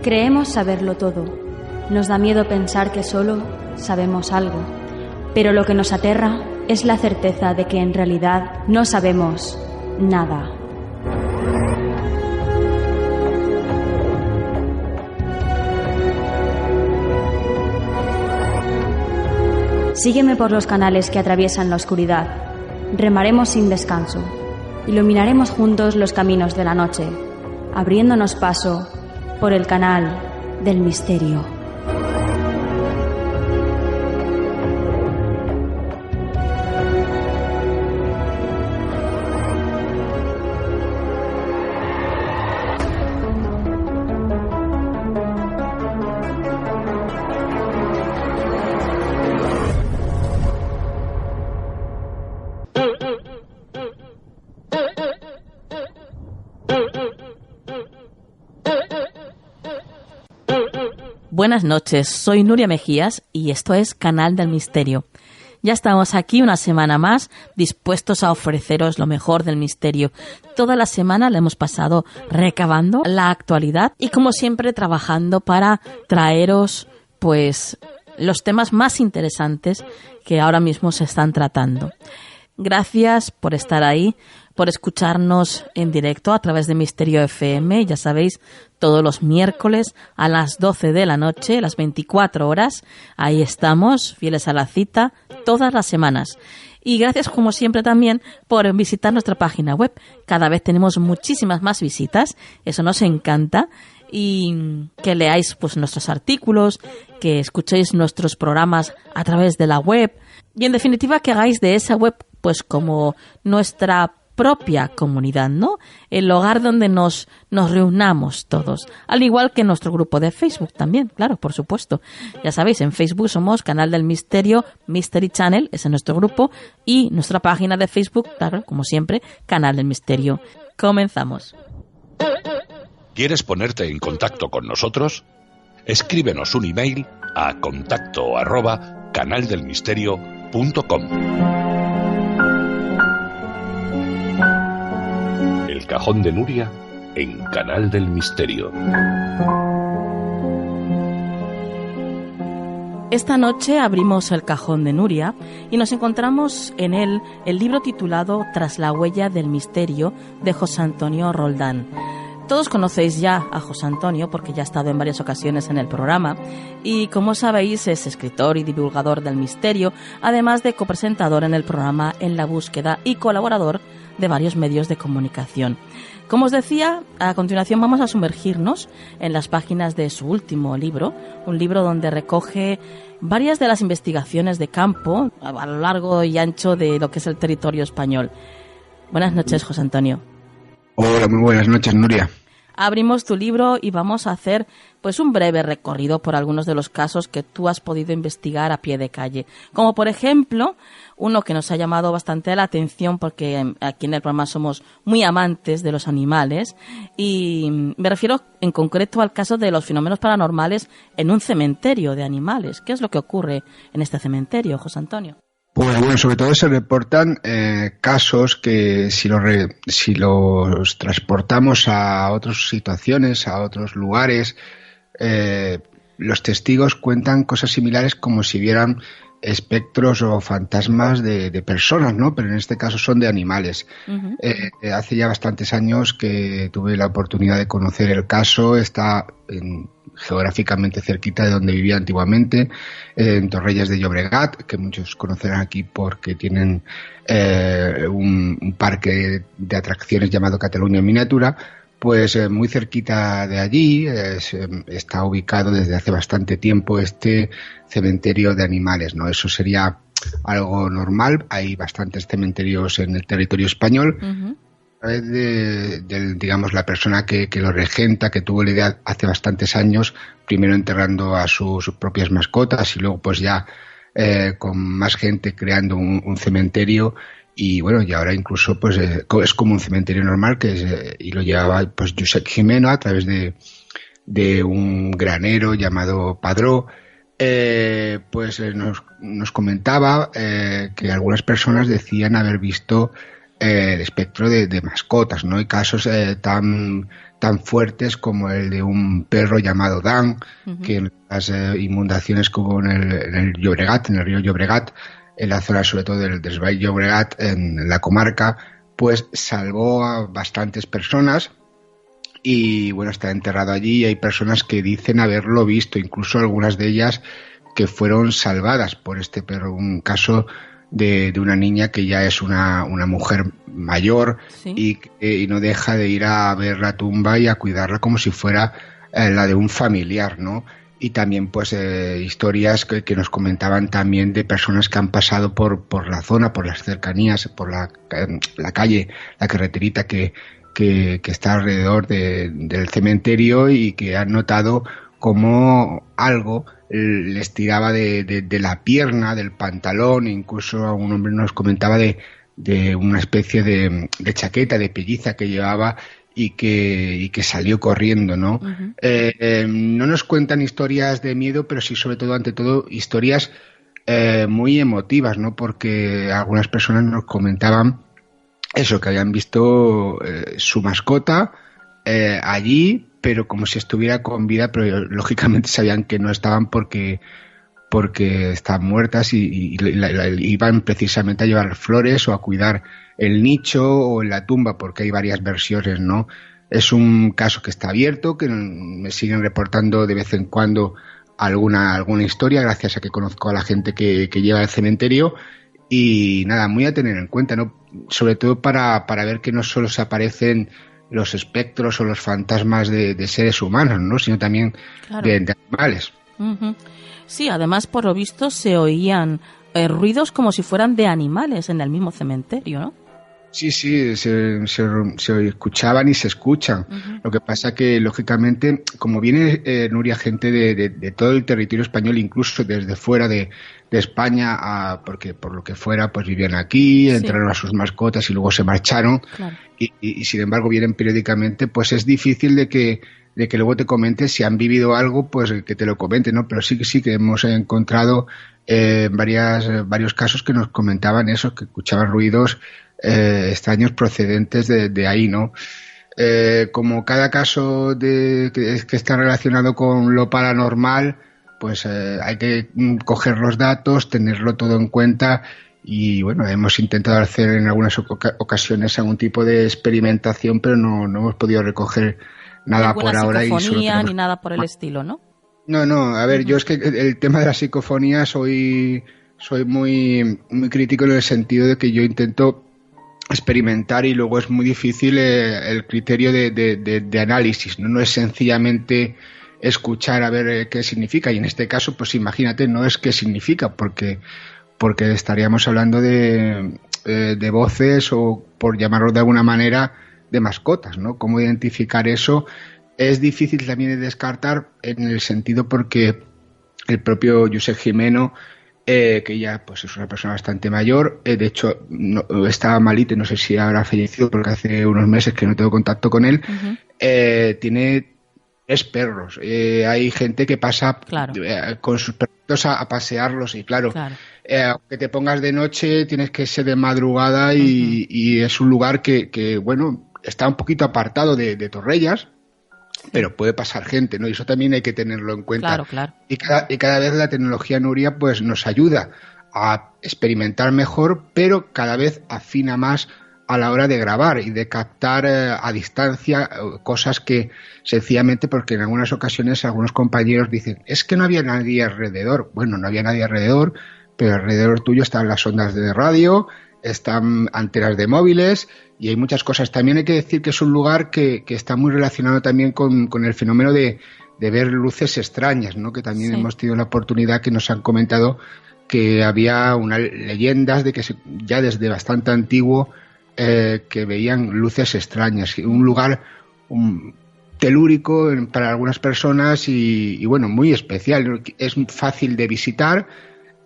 Creemos saberlo todo. Nos da miedo pensar que solo sabemos algo. Pero lo que nos aterra es la certeza de que en realidad no sabemos nada. Sígueme por los canales que atraviesan la oscuridad. Remaremos sin descanso. Iluminaremos juntos los caminos de la noche, abriéndonos paso por el canal del misterio. Buenas noches, soy Nuria Mejías y esto es Canal del Misterio. Ya estamos aquí una semana más, dispuestos a ofreceros lo mejor del misterio. Toda la semana la hemos pasado recabando la actualidad y como siempre trabajando para traeros pues los temas más interesantes que ahora mismo se están tratando. Gracias por estar ahí, por escucharnos en directo a través de Misterio FM, ya sabéis, todos los miércoles a las 12 de la noche, las 24 horas, ahí estamos, fieles a la cita, todas las semanas. Y gracias, como siempre, también por visitar nuestra página web. Cada vez tenemos muchísimas más visitas, eso nos encanta. Y que leáis pues nuestros artículos, que escuchéis nuestros programas a través de la web. Y en definitiva que hagáis de esa web pues como nuestra propia comunidad, ¿no? El lugar donde nos reunamos todos. Al igual que nuestro grupo de Facebook también, claro, por supuesto. Ya sabéis, en Facebook somos Canal del Misterio, Mystery Channel, ese es nuestro grupo. Y nuestra página de Facebook, claro, como siempre, Canal del Misterio. Comenzamos. ¿Quieres ponerte en contacto con nosotros? Escríbenos un email a contacto@canaldelmisterio.com. El cajón de Nuria en Canal del Misterio. Esta noche abrimos el cajón de Nuria y nos encontramos en él el libro titulado Tras la huella del misterio de José Antonio Roldán. Todos conocéis ya a José Antonio porque ya ha estado en varias ocasiones en el programa y, como sabéis, es escritor y divulgador del misterio, además de copresentador en el programa En la Búsqueda y colaborador de varios medios de comunicación. Como os decía, a continuación vamos a sumergirnos en las páginas de su último libro, un libro donde recoge varias de las investigaciones de campo a lo largo y ancho de lo que es el territorio español. Buenas noches, José Antonio. Hola, muy buenas noches, Nuria. Abrimos tu libro y vamos a hacer pues un breve recorrido por algunos de los casos que tú has podido investigar a pie de calle. Como por ejemplo, uno que nos ha llamado bastante la atención porque aquí en el programa somos muy amantes de los animales y me refiero en concreto al caso de los fenómenos paranormales en un cementerio de animales. ¿Qué es lo que ocurre en este cementerio, José Antonio? Pues bueno, sobre todo se reportan casos que si los transportamos a otras situaciones, a otros lugares, los testigos cuentan cosas similares como si vieran espectros o fantasmas de personas, ¿no? Pero en este caso son de animales. Uh-huh. Hace ya bastantes años que tuve la oportunidad de conocer el caso, está geográficamente cerquita de donde vivía antiguamente, en Torrelles de Llobregat, que muchos conocerán aquí porque tienen un parque de atracciones llamado Cataluña en miniatura. Pues muy cerquita de allí está ubicado desde hace bastante tiempo este cementerio de animales, ¿no? Eso sería algo normal. Hay bastantes cementerios en el territorio español. Uh-huh. A través de digamos, la persona que lo regenta, que tuvo la idea hace bastantes años, primero enterrando a sus propias mascotas y luego pues ya con más gente creando un cementerio. Y bueno, y ahora incluso pues es como un cementerio normal y lo llevaba pues Josep Gimeno a través de un granero llamado Padró. Pues nos comentaba que algunas personas decían haber visto el espectro de mascotas, ¿no? Hay casos tan fuertes como el de un perro llamado Dan, que en las inundaciones como en el Llobregat, en el río Llobregat, en la zona sobre todo del Baix Llobregat, en la comarca, pues salvó a bastantes personas y bueno, está enterrado allí y hay personas que dicen haberlo visto, incluso algunas de ellas que fueron salvadas por este perro. Un caso de una niña que ya es una mujer mayor, ¿sí? y no deja de ir a ver la tumba y a cuidarla como si fuera la de un familiar, ¿no? Y también pues historias que nos comentaban también de personas que han pasado por la zona, por las cercanías, por la calle, la carreterita que está alrededor del cementerio y que han notado como algo les tiraba de la pierna, del pantalón, incluso un hombre nos comentaba de una especie de chaqueta, de pelliza que llevaba y que salió corriendo, ¿no? No nos cuentan historias de miedo, pero sí, sobre todo, ante todo, historias muy emotivas, ¿no? Porque algunas personas nos comentaban eso, que habían visto su mascota allí, pero como si estuviera con vida, pero lógicamente sabían que no estaban porque están muertas y iban precisamente a llevar flores o a cuidar el nicho o en la tumba, porque hay varias versiones, ¿no? Es un caso que está abierto, que me siguen reportando de vez en cuando alguna historia, gracias a que conozco a la gente que lleva el cementerio, y nada, muy a tener en cuenta, ¿no? Sobre todo para ver que no solo se aparecen los espectros o los fantasmas de seres humanos, ¿no? Sino también claro, de animales. Sí, además, por lo visto, se oían ruidos como si fueran de animales en el mismo cementerio, ¿no? Sí, se escuchaban y se escuchan. Lo que pasa que, lógicamente, como viene, Nuria, gente de todo el territorio español, incluso desde fuera de España, porque por lo que fuera, pues vivían aquí, entraron a sus mascotas y luego se marcharon. Claro. Y sin embargo vienen periódicamente, pues es difícil de que luego te comenten si han vivido algo, pues que te lo comenten, ¿no? Pero sí que hemos encontrado varios casos que nos comentaban eso, que escuchaban ruidos extraños procedentes de ahí, ¿no? Como cada caso que está relacionado con lo paranormal, pues hay que coger los datos, tenerlo todo en cuenta. Y bueno, hemos intentado hacer en algunas ocasiones algún tipo de experimentación, pero no hemos podido recoger nada por ahora. Psicofonía ni nada por el estilo, ¿no? No, a ver, yo es que el tema de la psicofonía soy muy crítico en el sentido de que yo intento experimentar y luego es muy difícil el criterio de análisis, ¿no? No es sencillamente escuchar a ver qué significa, y en este caso, pues imagínate, no es qué significa, porque estaríamos hablando de voces o, por llamarlo de alguna manera, de mascotas, ¿no? ¿Cómo identificar eso? Es difícil también de descartar en el sentido porque el propio Josep Gimeno, que ya pues es una persona bastante mayor, de hecho estaba malito y no sé si habrá fallecido porque hace unos meses que no tengo contacto con él, tiene 3 perros. Hay gente que pasa con sus perritos a pasearlos y claro. Aunque te pongas de noche tienes que ser de madrugada y es un lugar que bueno, está un poquito apartado de Torrellas, pero puede pasar gente, ¿no? Y eso también hay que tenerlo en cuenta. Claro. Y cada vez la tecnología, Nuria, pues nos ayuda a experimentar mejor, pero cada vez afina más a la hora de grabar y de captar a distancia cosas que sencillamente, porque en algunas ocasiones algunos compañeros dicen, es que no había nadie alrededor. Bueno, no había nadie alrededor, pero alrededor tuyo están las ondas de radio, están antenas de móviles y hay muchas cosas. También hay que decir que es un lugar que está muy relacionado también con el fenómeno de ver luces extrañas, ¿no? Que también hemos tenido la oportunidad, que nos han comentado que había unas leyendas de que ya desde bastante antiguo que veían luces extrañas. Un lugar telúrico para algunas personas y bueno, muy especial. Es fácil de visitar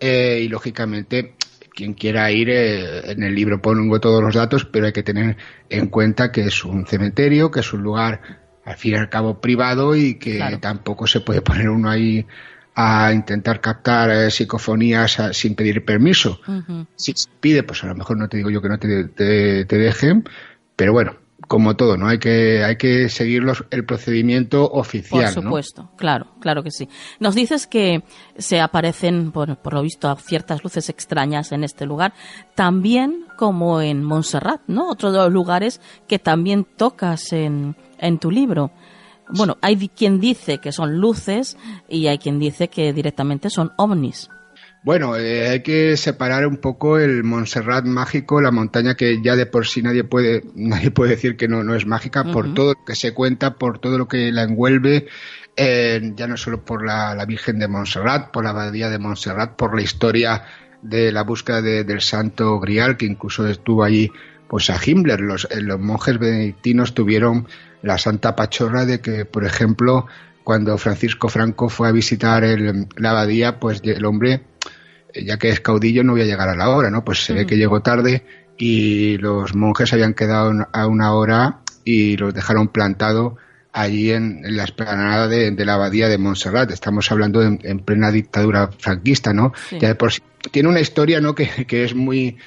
y lógicamente quien quiera ir, en el libro pongo todos los datos, pero hay que tener en cuenta que es un cementerio, que es un lugar al fin y al cabo privado y que tampoco se puede poner uno ahí a intentar captar psicofonías sin pedir permiso. Si se pide, pues a lo mejor no te digo yo que no te dejen, pero bueno, como todo, ¿no? Hay que seguir el procedimiento oficial, por supuesto, ¿no? Claro que sí. Nos dices que se aparecen, por lo visto, ciertas luces extrañas en este lugar, también como en Montserrat, ¿no? Otro de los lugares que también tocas en tu libro. Bueno, hay quien dice que son luces y hay quien dice que directamente son ovnis. Bueno, hay que separar un poco el Montserrat mágico, la montaña que ya de por sí nadie puede decir que no es mágica, por todo lo que se cuenta, por todo lo que la envuelve, ya no solo por la Virgen de Montserrat, por la abadía de Montserrat, por la historia de la búsqueda del Santo Grial, que incluso estuvo allí pues a Himmler. Los monjes benedictinos tuvieron la santa pachorra de que, por ejemplo, cuando Francisco Franco fue a visitar la abadía, pues el hombre, ya que es caudillo, no voy a llegar a la hora, ¿no? Pues se ve que llegó tarde y los monjes habían quedado a una hora y los dejaron plantado allí en la explanada de la abadía de Montserrat. Estamos hablando en plena dictadura franquista, ¿no? Sí. Ya de por sí tiene una historia, ¿no? que es muy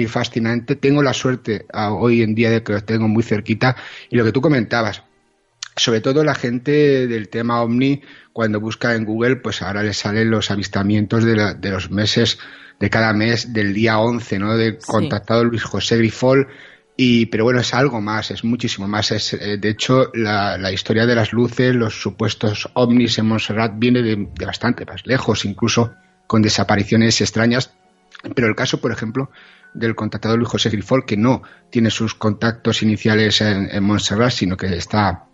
fascinante. Tengo la suerte hoy en día de que los tengo muy cerquita. Y lo que tú comentabas, sobre todo la gente del tema OVNI, cuando busca en Google, pues ahora les salen los avistamientos de los meses, de cada mes, del día 11, ¿no? Del contactado Luis José Grifol. Pero bueno, es algo más, es muchísimo más. De hecho, la historia de las luces, los supuestos ovnis en Montserrat viene de bastante más lejos, incluso con desapariciones extrañas. Pero el caso, por ejemplo, del contactado Luis José Grifol, que no tiene sus contactos iniciales en Montserrat, sino que está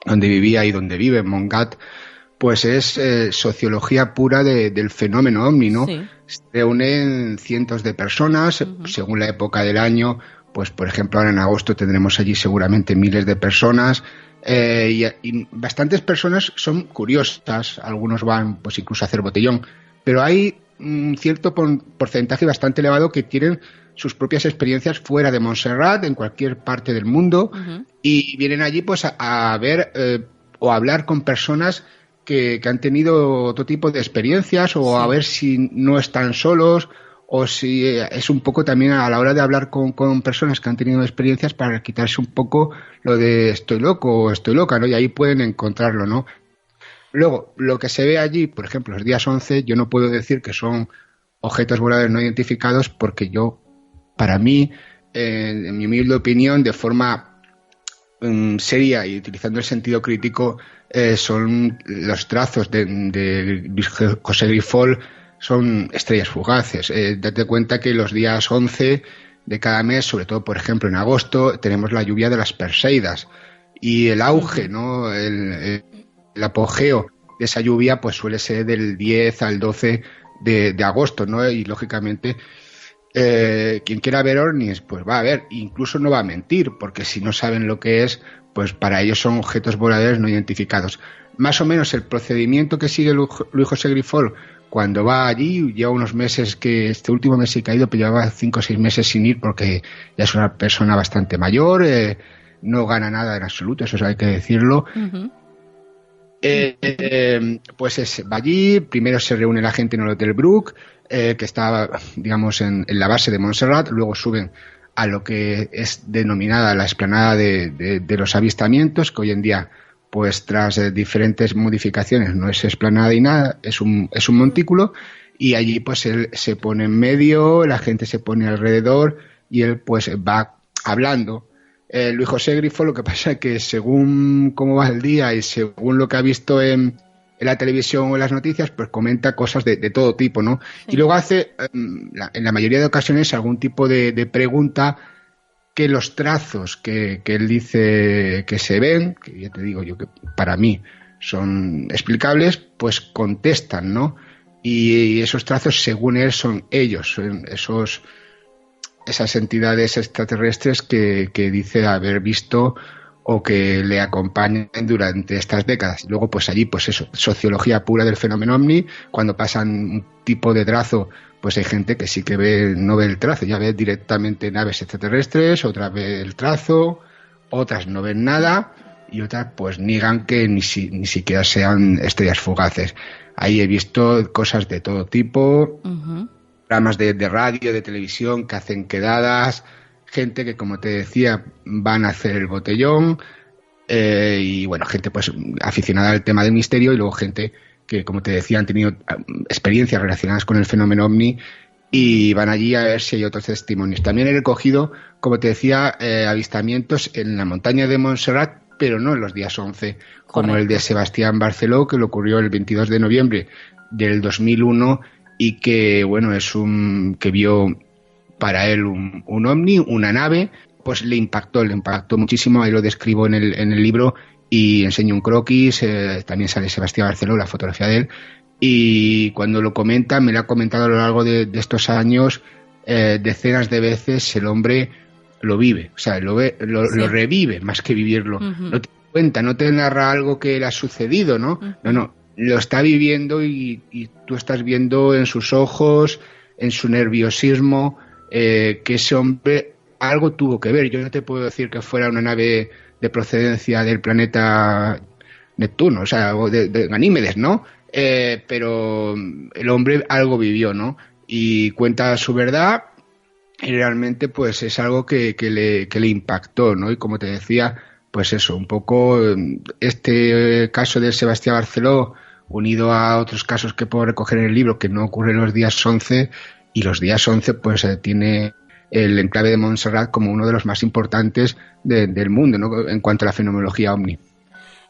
donde vivía y donde vive, en Montgat, pues es sociología pura del fenómeno ovni, ¿no? Sí. Se reúnen cientos de personas, según la época del año. Pues, por ejemplo, ahora en agosto tendremos allí seguramente miles de personas y bastantes personas son curiosas, algunos van pues incluso a hacer botellón, pero hay un cierto porcentaje bastante elevado que tienen sus propias experiencias fuera de Montserrat, en cualquier parte del mundo, y vienen allí pues a ver o a hablar con personas que han tenido otro tipo de experiencias, o a ver si no están solos, o si es un poco también a la hora de hablar con personas que han tenido experiencias para quitarse un poco lo de estoy loco o estoy loca, ¿no? Y ahí pueden encontrarlo, ¿no? Luego, lo que se ve allí, por ejemplo, los días 11, yo no puedo decir que son objetos voladores no identificados porque para mí, en mi humilde opinión, de forma seria y utilizando el sentido crítico, son los trazos de José Grifol, son estrellas fugaces. Date cuenta que los días 11 de cada mes, sobre todo, por ejemplo, en agosto, tenemos la lluvia de las Perseidas. Y el auge, ¿no? El apogeo de esa lluvia, pues suele ser del 10 al 12 de agosto, ¿no? Y, lógicamente, quien quiera ver ovnis, pues va a ver. Incluso no va a mentir, porque si no saben lo que es, pues para ellos son objetos voladores no identificados. Más o menos el procedimiento que sigue Luis José Grifol cuando va allí, lleva unos meses, que este último mes sí que ha ido, pero llevaba 5 o 6 meses sin ir porque ya es una persona bastante mayor, no gana nada en absoluto, eso hay que decirlo. Pues va allí, primero se reúne la gente en el Hotel Brook, que está, digamos, en la base de Montserrat, luego suben a lo que es denominada la explanada de los avistamientos, que hoy en día, pues tras diferentes modificaciones, no es explanada y nada, es un montículo, y allí pues él se pone en medio, la gente se pone alrededor y él pues va hablando. Luis José Grifol, lo que pasa es que según cómo va el día y según lo que ha visto en la televisión o en las noticias, pues comenta cosas de todo tipo, ¿no? Sí. Y luego hace, en la mayoría de ocasiones, algún tipo de pregunta que los trazos que él dice que se ven, que ya te digo yo que para mí son explicables, pues contestan, ¿no? Y esos trazos, según él, son ellos, son esas entidades extraterrestres que dice haber visto o que le acompañan durante estas décadas. Y luego, pues allí, pues eso, sociología pura del fenómeno ovni. Cuando pasan un tipo de trazo, pues hay gente que sí que no ve el trazo, ya ve directamente naves extraterrestres, otras ve el trazo, otras no ven nada y otras pues niegan que ni siquiera sean estrellas fugaces. Ahí he visto cosas de todo tipo, Ujú. programas de radio, de televisión que hacen quedadas, gente que, como te decía, van a hacer el botellón, y bueno, gente pues aficionada al tema del misterio, y luego gente que, como te decía, han tenido experiencias relacionadas con el fenómeno ovni y van allí a ver si hay otros testimonios. También he recogido, como te decía, avistamientos en la montaña de Montserrat, pero no en los días 11, como Correcto. el de Sebastián Barceló, que le ocurrió el 22 de noviembre del 2001 y que, bueno, que vio para él un ovni, una nave, pues le impactó muchísimo. Ahí lo describo en el libro y enseño un croquis, también sale Sebastián Barceló, la fotografía de él, y cuando lo comenta, me lo ha comentado a lo largo de estos años, decenas de veces. El hombre lo vive, o sea, lo revive más que vivirlo. Ujú. No te cuenta, no te narra algo que le ha sucedido, ¿no? No, lo está viviendo y tú estás viendo en sus ojos, en su nerviosismo, que ese hombre algo tuvo que ver. Yo no te puedo decir que fuera una nave de procedencia del planeta Neptuno, o sea, o de Ganímedes, ¿no? Pero el hombre algo vivió, ¿no? Y cuenta su verdad y realmente pues es algo que le impactó, ¿no? Y como te decía, pues eso, un poco este caso de Sebastián Barceló unido a otros casos que puedo recoger en el libro que no ocurren los días 11, y los días 11 pues tiene el enclave de Montserrat como uno de los más importantes del mundo, ¿no? En cuanto a la fenomenología ovni.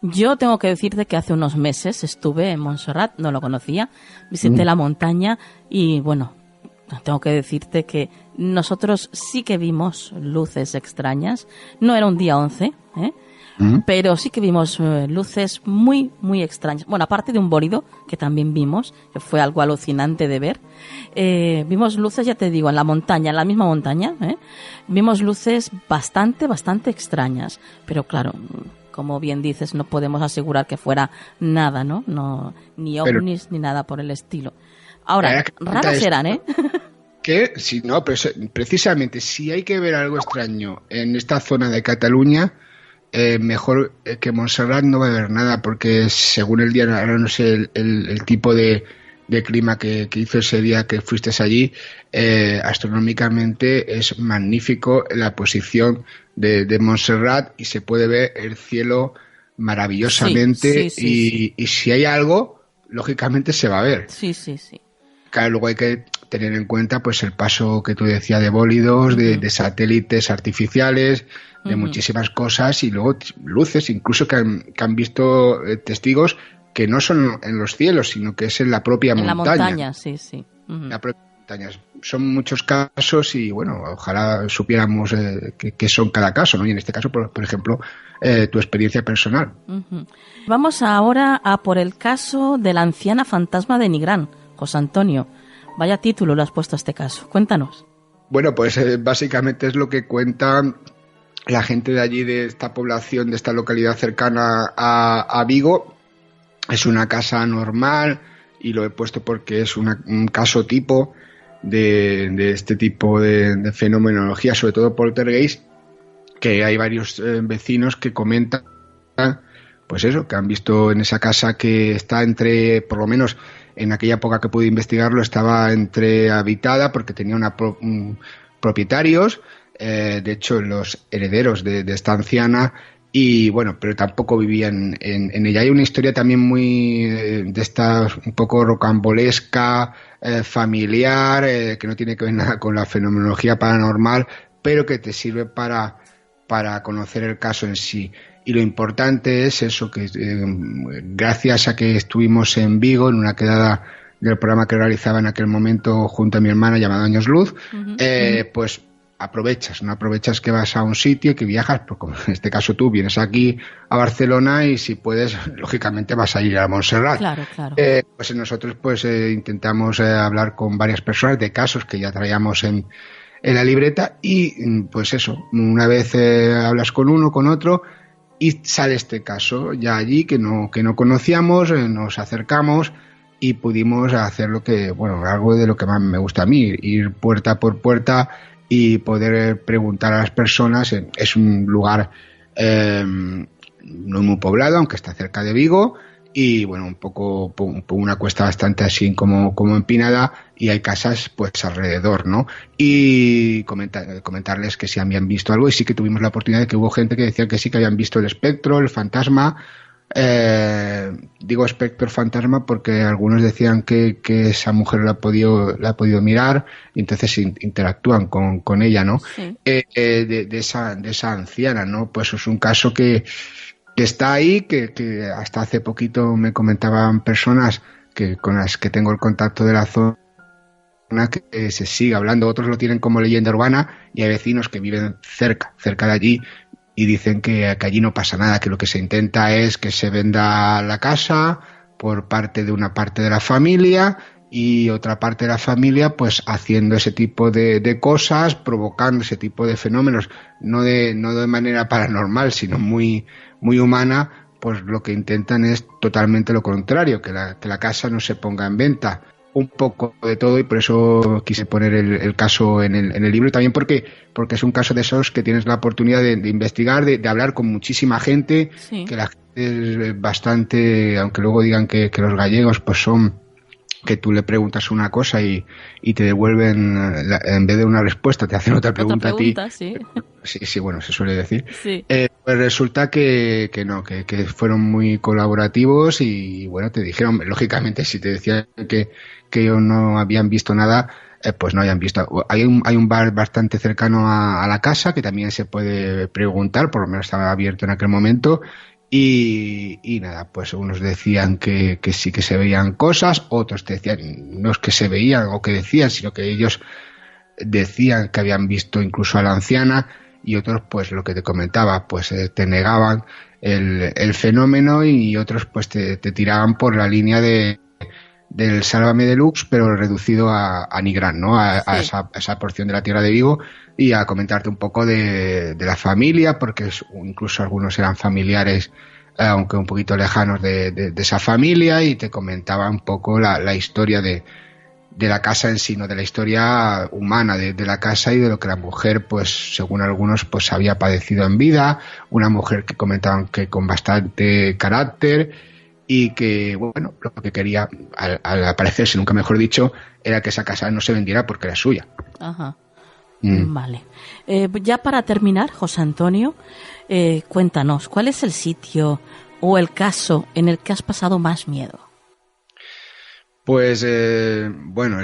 Yo tengo que decirte que hace unos meses estuve en Montserrat, no lo conocía, visité la montaña y bueno, tengo que decirte que nosotros sí que vimos luces extrañas. No era un día 11, pero sí que vimos luces muy, muy extrañas. Bueno, aparte de un bólido, que también vimos, que fue algo alucinante de ver, vimos luces, ya te digo, en la montaña, en la misma montaña, vimos luces bastante, bastante extrañas. Pero claro, como bien dices, no podemos asegurar que fuera nada, ¿no? Ni ovnis ni nada por el estilo. Ahora, raras eran, ¿eh? Que, si no, pero precisamente, si hay que ver algo extraño en esta zona de Cataluña, mejor que Montserrat no va a haber nada, porque según el día, ahora no sé el tipo de clima que hizo ese día que fuiste allí, astronómicamente es magnífico la posición de Montserrat y se puede ver el cielo maravillosamente. Sí. Y si hay algo, lógicamente se va a ver. Sí. Claro, luego hay que tener en cuenta pues el paso que tú decías de bólidos, de satélites artificiales, de muchísimas cosas, y luego luces, incluso que han visto testigos que no son en los cielos, sino que es en la propia montaña. En la montaña, sí. La propia montaña. Son muchos casos y, bueno, ojalá supiéramos qué son cada caso, ¿no? Y en este caso, por ejemplo, tu experiencia personal. Vamos ahora a por el caso de la anciana fantasma de Nigrán. José Antonio, vaya título le has puesto a este caso. Cuéntanos. Bueno, pues básicamente es lo que cuenta la gente de allí, de esta población, de esta localidad cercana a Vigo. Es una casa normal y lo he puesto porque es un caso tipo de este tipo de fenomenología, sobre todo poltergeist, que hay varios vecinos que comentan, pues eso, que han visto en esa casa que está entre, por lo menos en aquella época que pude investigarlo, estaba entre habitada porque tenía propietarios, de hecho los herederos de esta anciana, y bueno, pero tampoco vivían en ella. Hay una historia también muy de esta un poco rocambolesca, familiar, que no tiene que ver nada con la fenomenología paranormal, pero que te sirve para conocer el caso en sí. Y lo importante es eso, que gracias a que estuvimos en Vigo en una quedada del programa que realizaba en aquel momento junto a mi hermana llamado Años Luz, pues aprovechas que vas a un sitio, que viajas, pues como en este caso tú vienes aquí a Barcelona y si puedes, lógicamente vas a ir a Montserrat. Claro. Pues nosotros intentamos hablar con varias personas de casos que ya traíamos en la libreta y pues eso, una vez hablas con uno, con otro, y sale este caso ya allí que no conocíamos, nos acercamos y pudimos hacer algo de lo que más me gusta a mí, ir puerta por puerta y poder preguntar a las personas. Es un lugar no muy poblado, aunque está cerca de Vigo, y bueno, un poco una cuesta bastante así como empinada, y hay casas pues alrededor, ¿no? Y comentarles que si habían visto algo, y sí que tuvimos la oportunidad de que hubo gente que decía que sí que habían visto el espectro, el fantasma. Digo espectro, fantasma, porque algunos decían que esa mujer la ha podido mirar, y entonces interactúan con ella, ¿no? Sí. De esa anciana, ¿no? Pues es un caso que está ahí, que hasta hace poquito me comentaban personas con las que tengo el contacto de la zona, que se sigue hablando. Otros lo tienen como leyenda urbana, y hay vecinos que viven cerca de allí y dicen que allí no pasa nada, que lo que se intenta es que se venda la casa por parte de una parte de la familia, y otra parte de la familia pues haciendo ese tipo de cosas, provocando ese tipo de fenómenos, no de manera paranormal, sino muy, muy humana. Pues lo que intentan es totalmente lo contrario, que la casa no se ponga en venta. Un poco de todo, y por eso quise poner el caso en el libro, también porque es un caso de esos que tienes la oportunidad de investigar, de hablar con muchísima gente, Sí. que la gente es bastante, aunque luego digan que los gallegos pues son, que tú le preguntas una cosa y te devuelven, en vez de una respuesta, te hacen otra pregunta a ti. Sí. Sí, bueno, se suele decir. Sí. Pues resulta que no, que fueron muy colaborativos, y bueno, te dijeron, lógicamente, si te decían que ellos no habían visto nada, pues no hayan visto. Hay un bar bastante cercano a la casa que también se puede preguntar, por lo menos estaba abierto en aquel momento. Y nada, pues unos decían que sí que se veían cosas, otros te decían, no es que se veían o que decían, sino que ellos decían que habían visto incluso a la anciana, y otros, pues lo que te comentaba, pues te negaban el fenómeno, y otros pues te tiraban por la línea del Sálvame Deluxe, pero reducido a Nigrán, ¿no? A esa porción de la tierra de Vigo, y a comentarte un poco de la familia, porque incluso algunos eran familiares, aunque un poquito lejanos de esa familia, y te comentaba un poco la historia de la casa en sí, no de la historia humana de la casa, y de lo que la mujer, pues según algunos, pues había padecido en vida. Una mujer que comentaban que con bastante carácter, y que, bueno, lo que quería, al aparecerse, nunca mejor dicho, era que esa casa no se vendiera porque era suya. Ajá. Vale. Ya para terminar, José Antonio, cuéntanos, ¿cuál es el sitio o el caso en el que has pasado más miedo? Pues bueno,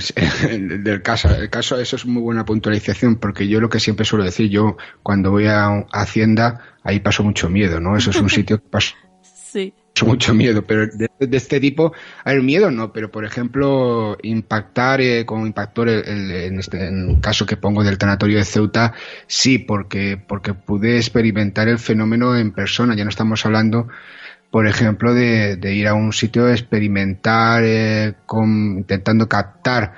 el caso, eso es muy buena puntualización, porque yo lo que siempre suelo decir, yo cuando voy a Hacienda, ahí paso mucho miedo, ¿no? Eso es un sitio que paso Sí. mucho miedo, pero de este tipo, a ver, miedo no, pero por ejemplo, impactar, como impactó en el caso que pongo del tanatorio de Ceuta, sí, porque pude experimentar el fenómeno en persona. Ya no estamos hablando, por ejemplo, de ir a un sitio a experimentar, intentando captar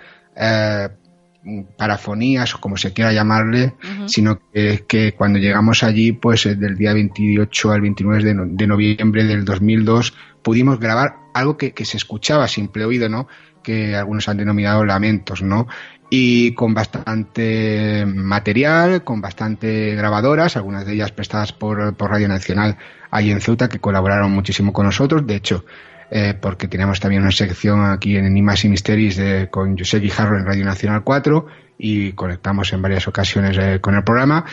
parafonías, o como se quiera llamarle, sino que cuando llegamos allí, pues del día 28 al 29 de noviembre del 2002, pudimos grabar algo que se escuchaba a simple oído, ¿no? Que algunos han denominado lamentos, ¿no? Y con bastante material, con bastante grabadoras, algunas de ellas prestadas por Radio Nacional ahí en Ceuta, que colaboraron muchísimo con nosotros. De hecho, porque teníamos también una sección aquí en Enigmas y Misteris con José Guijarro en Radio Nacional 4, y conectamos en varias ocasiones con el programa.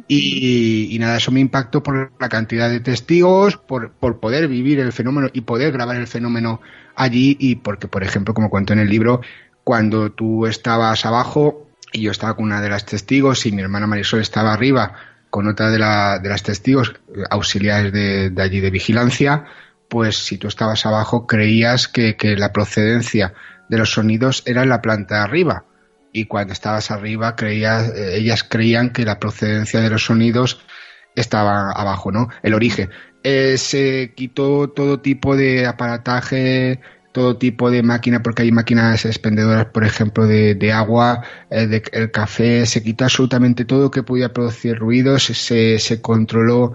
Y nada, eso me impactó por la cantidad de testigos, por poder vivir el fenómeno y poder grabar el fenómeno allí, y porque, por ejemplo, como cuento en el libro, cuando tú estabas abajo y yo estaba con una de las testigos, y mi hermana Marisol estaba arriba con otra de las testigos auxiliares de allí de vigilancia, pues si tú estabas abajo creías que la procedencia de los sonidos era en la planta de arriba, y cuando estabas arriba ellas creían que la procedencia de los sonidos estaba abajo, ¿no? El origen. Se quitó todo tipo de aparataje, todo tipo de máquina, porque hay máquinas expendedoras, por ejemplo, de agua, el café, se quitó absolutamente todo que podía producir ruidos, se controló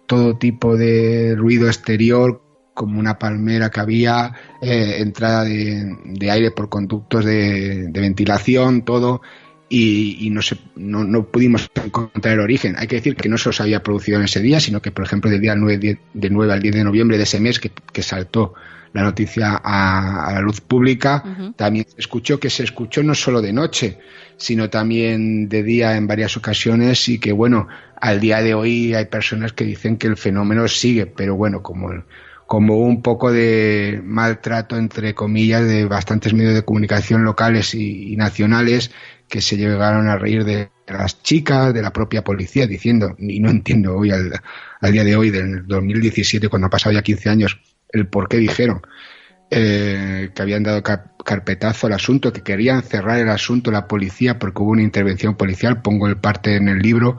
todo tipo de ruido exterior, como una palmera que había, entrada de aire por conductos de ventilación, todo, y no pudimos encontrar el origen. Hay que decir que no solo se había producido en ese día, sino que, por ejemplo, del 9 al 10 de noviembre de ese mes que saltó la noticia a la luz pública, también se escuchó no solo de noche, sino también de día en varias ocasiones, y que bueno, al día de hoy hay personas que dicen que el fenómeno sigue, pero bueno, como un poco de maltrato, entre comillas, de bastantes medios de comunicación locales y nacionales, que se llegaron a reír de las chicas, de la propia policía, diciendo, y no entiendo hoy al día de hoy, del 2017, cuando ha pasado ya 15 años, el por qué dijeron que habían dado carpetazo al asunto, que querían cerrar el asunto la policía porque hubo una intervención policial. Pongo el parte en el libro,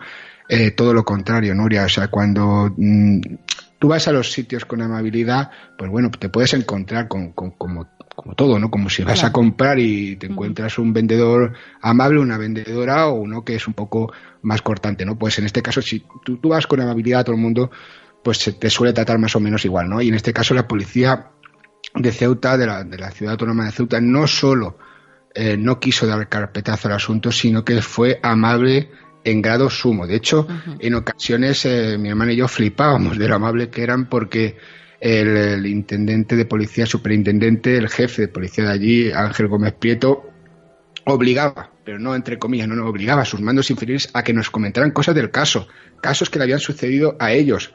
todo lo contrario, Nuria. O sea, cuando tú vas a los sitios con amabilidad, pues bueno, te puedes encontrar como todo, ¿no? Como si vas a comprar y te encuentras un vendedor amable, una vendedora, o uno que es un poco más cortante, ¿no? Pues en este caso, si tú vas con amabilidad a todo el mundo, pues se te suele tratar más o menos igual, ¿no? Y en este caso la policía de Ceuta, de la ciudad autónoma de Ceuta, no solo no quiso dar carpetazo al asunto, sino que fue amable en grado sumo. De hecho, en ocasiones mi hermana y yo flipábamos de lo amable que eran, porque el intendente de policía, superintendente, el jefe de policía de allí, Ángel Gómez Prieto, obligaba, pero no entre comillas, no obligaba a sus mandos inferiores a que nos comentaran cosas del caso, casos que le habían sucedido a ellos.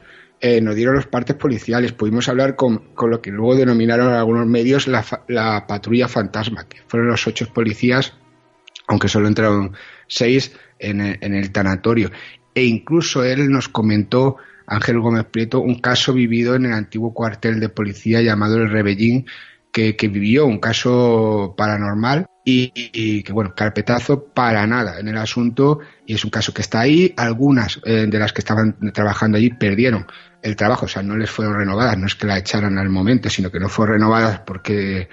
Nos dieron los partes policiales, pudimos hablar con lo que luego denominaron algunos medios la patrulla fantasma, que fueron los 8 policías, aunque solo entraron 6 en el tanatorio. E incluso él nos comentó, Ángel Gómez Prieto, un caso vivido en el antiguo cuartel de policía llamado El Rebellín, que vivió un caso paranormal y que, bueno, carpetazo para nada en el asunto, y es un caso que está ahí. Algunas de las que estaban trabajando allí perdieron el trabajo, o sea, no les fueron renovadas, no es que la echaran al momento, sino que no fueron renovadas porque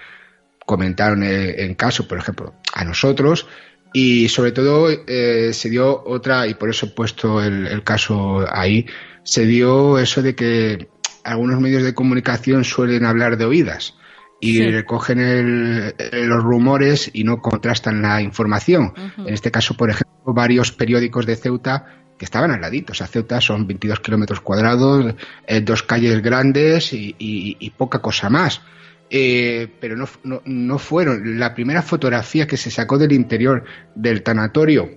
comentaron en caso, por ejemplo, a nosotros. Y sobre todo se dio otra, y por eso he puesto el caso ahí, se dio eso de que algunos medios de comunicación suelen hablar de oídas y recogen los rumores y no contrastan la información. En este caso, por ejemplo, varios periódicos de Ceuta que estaban al ladito. O sea, Ceuta son 22 kilómetros cuadrados, 2 calles grandes y poca cosa más. Pero no fueron. La primera fotografía que se sacó del interior del tanatorio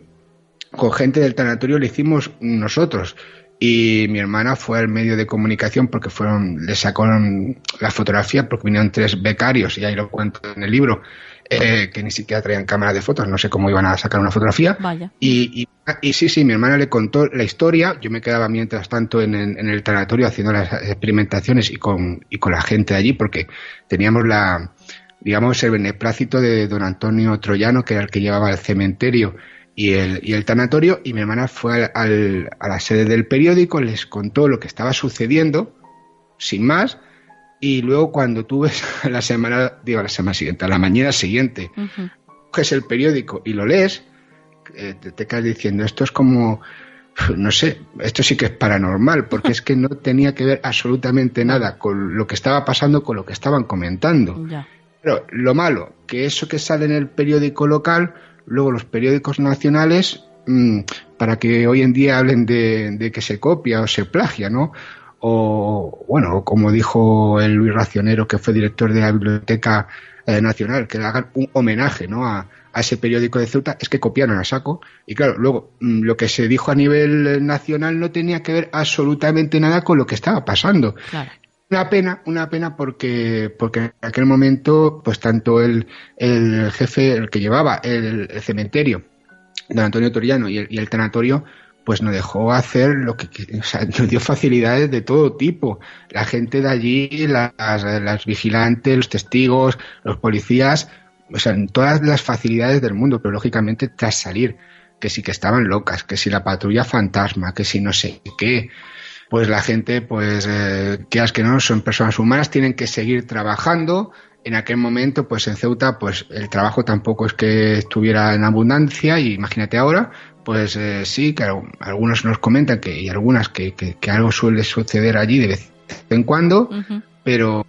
con gente del tanatorio la hicimos nosotros, y mi hermana fue al medio de comunicación porque le sacaron la fotografía porque vinieron 3 becarios, y ahí lo cuento en el libro, que ni siquiera traían cámara de fotos, no sé cómo iban a sacar una fotografía. Vaya. Y sí, mi hermana le contó la historia. Yo me quedaba mientras tanto en el tanatorio haciendo las experimentaciones y con la gente de allí, porque teníamos el beneplácito de don Antonio Troyano, que era el que llevaba el cementerio y el tanatorio, y mi hermana fue a la sede del periódico, les contó lo que estaba sucediendo, sin más. Y luego, cuando tú ves a la mañana siguiente, coges el periódico y lo lees, te quedas diciendo, esto es como, no sé, esto sí que es paranormal, porque es que no tenía que ver absolutamente nada con lo que estaba pasando, con lo que estaban comentando. Ya. Pero lo malo, que eso que sale en el periódico local, luego los periódicos nacionales, para que hoy en día hablen de que se copia o se plagia, ¿no? O, bueno, como dijo el Luis Racionero, que fue director de la Biblioteca Nacional, que le hagan un homenaje, ¿no?, a ese periódico de Ceuta, es que copiaron a saco. Y claro, luego lo que se dijo a nivel nacional no tenía que ver absolutamente nada con lo que estaba pasando. Claro. Una pena porque en aquel momento, pues tanto el jefe, el que llevaba el cementerio, don Antonio Troyano, y el tanatorio, pues nos dejó hacer lo que, o sea, nos dio facilidades de todo tipo. La gente de allí, las vigilantes, los testigos, los policías, o sea, todas las facilidades del mundo, pero lógicamente tras salir, que sí que estaban locas, que si la patrulla fantasma, que si no sé qué, pues la gente, pues, quieras que no, son personas humanas, tienen que seguir trabajando. En aquel momento, pues en Ceuta, pues el trabajo tampoco es que estuviera en abundancia, y imagínate ahora, pues sí, claro, algunos nos comentan y algunas que algo suele suceder allí de vez en cuando, pero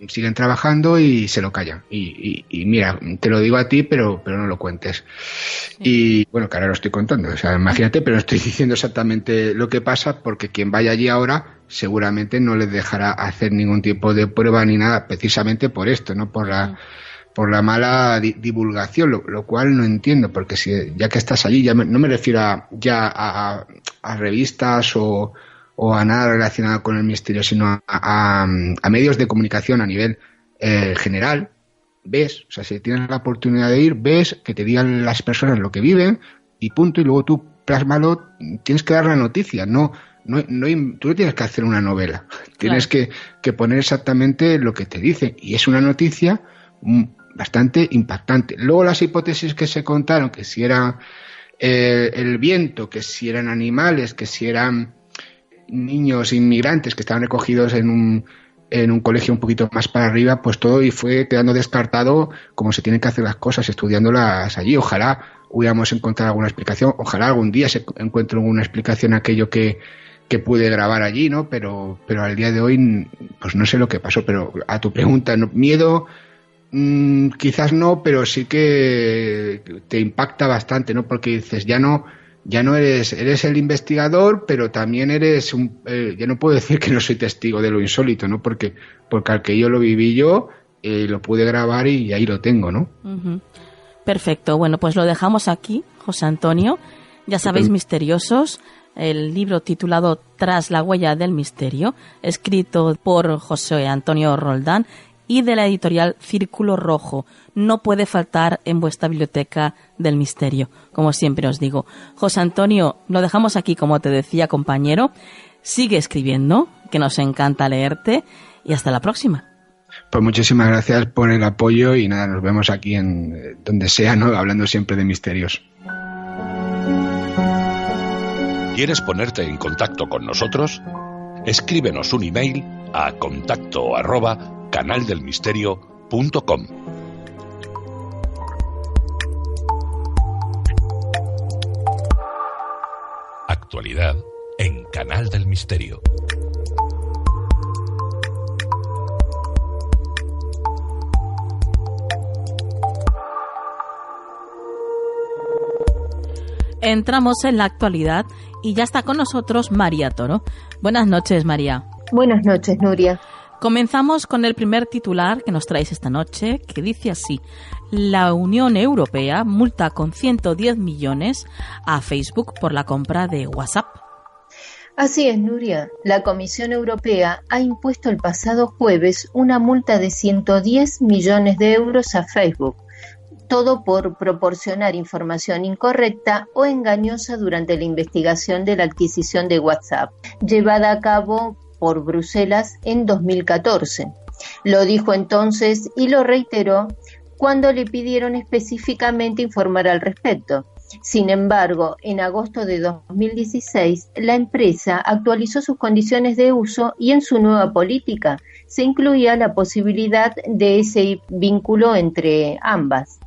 siguen trabajando y se lo callan. Y mira, te lo digo a ti, pero no lo cuentes. Sí. Y bueno, que ahora lo estoy contando, o sea, imagínate, pero no estoy diciendo exactamente lo que pasa, porque quien vaya allí ahora seguramente no les dejará hacer ningún tipo de prueba ni nada, precisamente por esto, ¿no? Por la mala divulgación, lo cual no entiendo, porque si ya que estás allí, no me refiero a revistas o a nada relacionado con el misterio, sino a medios de comunicación a nivel general. Ves, o sea, si tienes la oportunidad de ir, ves que te digan las personas lo que viven y punto, y luego tú plásmalo, tienes que dar la noticia, tú no tienes que hacer una novela, tienes que poner exactamente lo que te dicen, y es una noticia bastante impactante. Luego las hipótesis que se contaron, que si era el viento, que si eran animales, que si eran niños inmigrantes que estaban recogidos en un colegio un poquito más para arriba, pues todo y fue quedando descartado como se tienen que hacer las cosas, estudiándolas allí. Ojalá hubiéramos encontrado alguna explicación, ojalá algún día se encuentre alguna explicación a aquello que pude grabar allí, ¿no? Pero al día de hoy, pues no sé lo que pasó. Pero a tu pregunta, miedo, quizás no, pero sí que te impacta bastante, ¿no? Porque dices, ya no eres el investigador, pero también eres ya no puedo decir que no soy testigo de lo insólito, ¿no? Porque al que yo lo viví yo, lo pude grabar y ahí lo tengo, ¿no? Uh-huh. Perfecto. Bueno, pues lo dejamos aquí, José Antonio. Ya sabéis, misteriosos, el libro titulado Tras la huella del misterio, escrito por José Antonio Roldán y de la editorial Círculo Rojo. No puede faltar en vuestra biblioteca del misterio, como siempre os digo. José Antonio, lo dejamos aquí, como te decía, compañero. Sigue escribiendo, que nos encanta leerte, y hasta la próxima. Pues muchísimas gracias por el apoyo y nada, nos vemos aquí en donde sea, ¿no? Hablando siempre de misterios. ¿Quieres ponerte en contacto con nosotros? Escríbenos un email a contacto@canaldelmisterio.com. Actualidad en Canal del Misterio. Entramos en la actualidad y ya está con nosotros María Toro. Buenas noches, María. Buenas noches, Nuria. Comenzamos con el primer titular que nos traéis esta noche, que dice así: la Unión Europea multa con 110 millones a Facebook por la compra de WhatsApp. Así es, Nuria. La Comisión Europea ha impuesto el pasado jueves una multa de 110 millones de euros a Facebook, todo por proporcionar información incorrecta o engañosa durante la investigación de la adquisición de WhatsApp, llevada a cabo por Bruselas en 2014. Lo dijo entonces y lo reiteró cuando le pidieron específicamente informar al respecto. Sin embargo, en agosto de 2016, la empresa actualizó sus condiciones de uso y en su nueva política se incluía la posibilidad de ese vínculo entre ambas.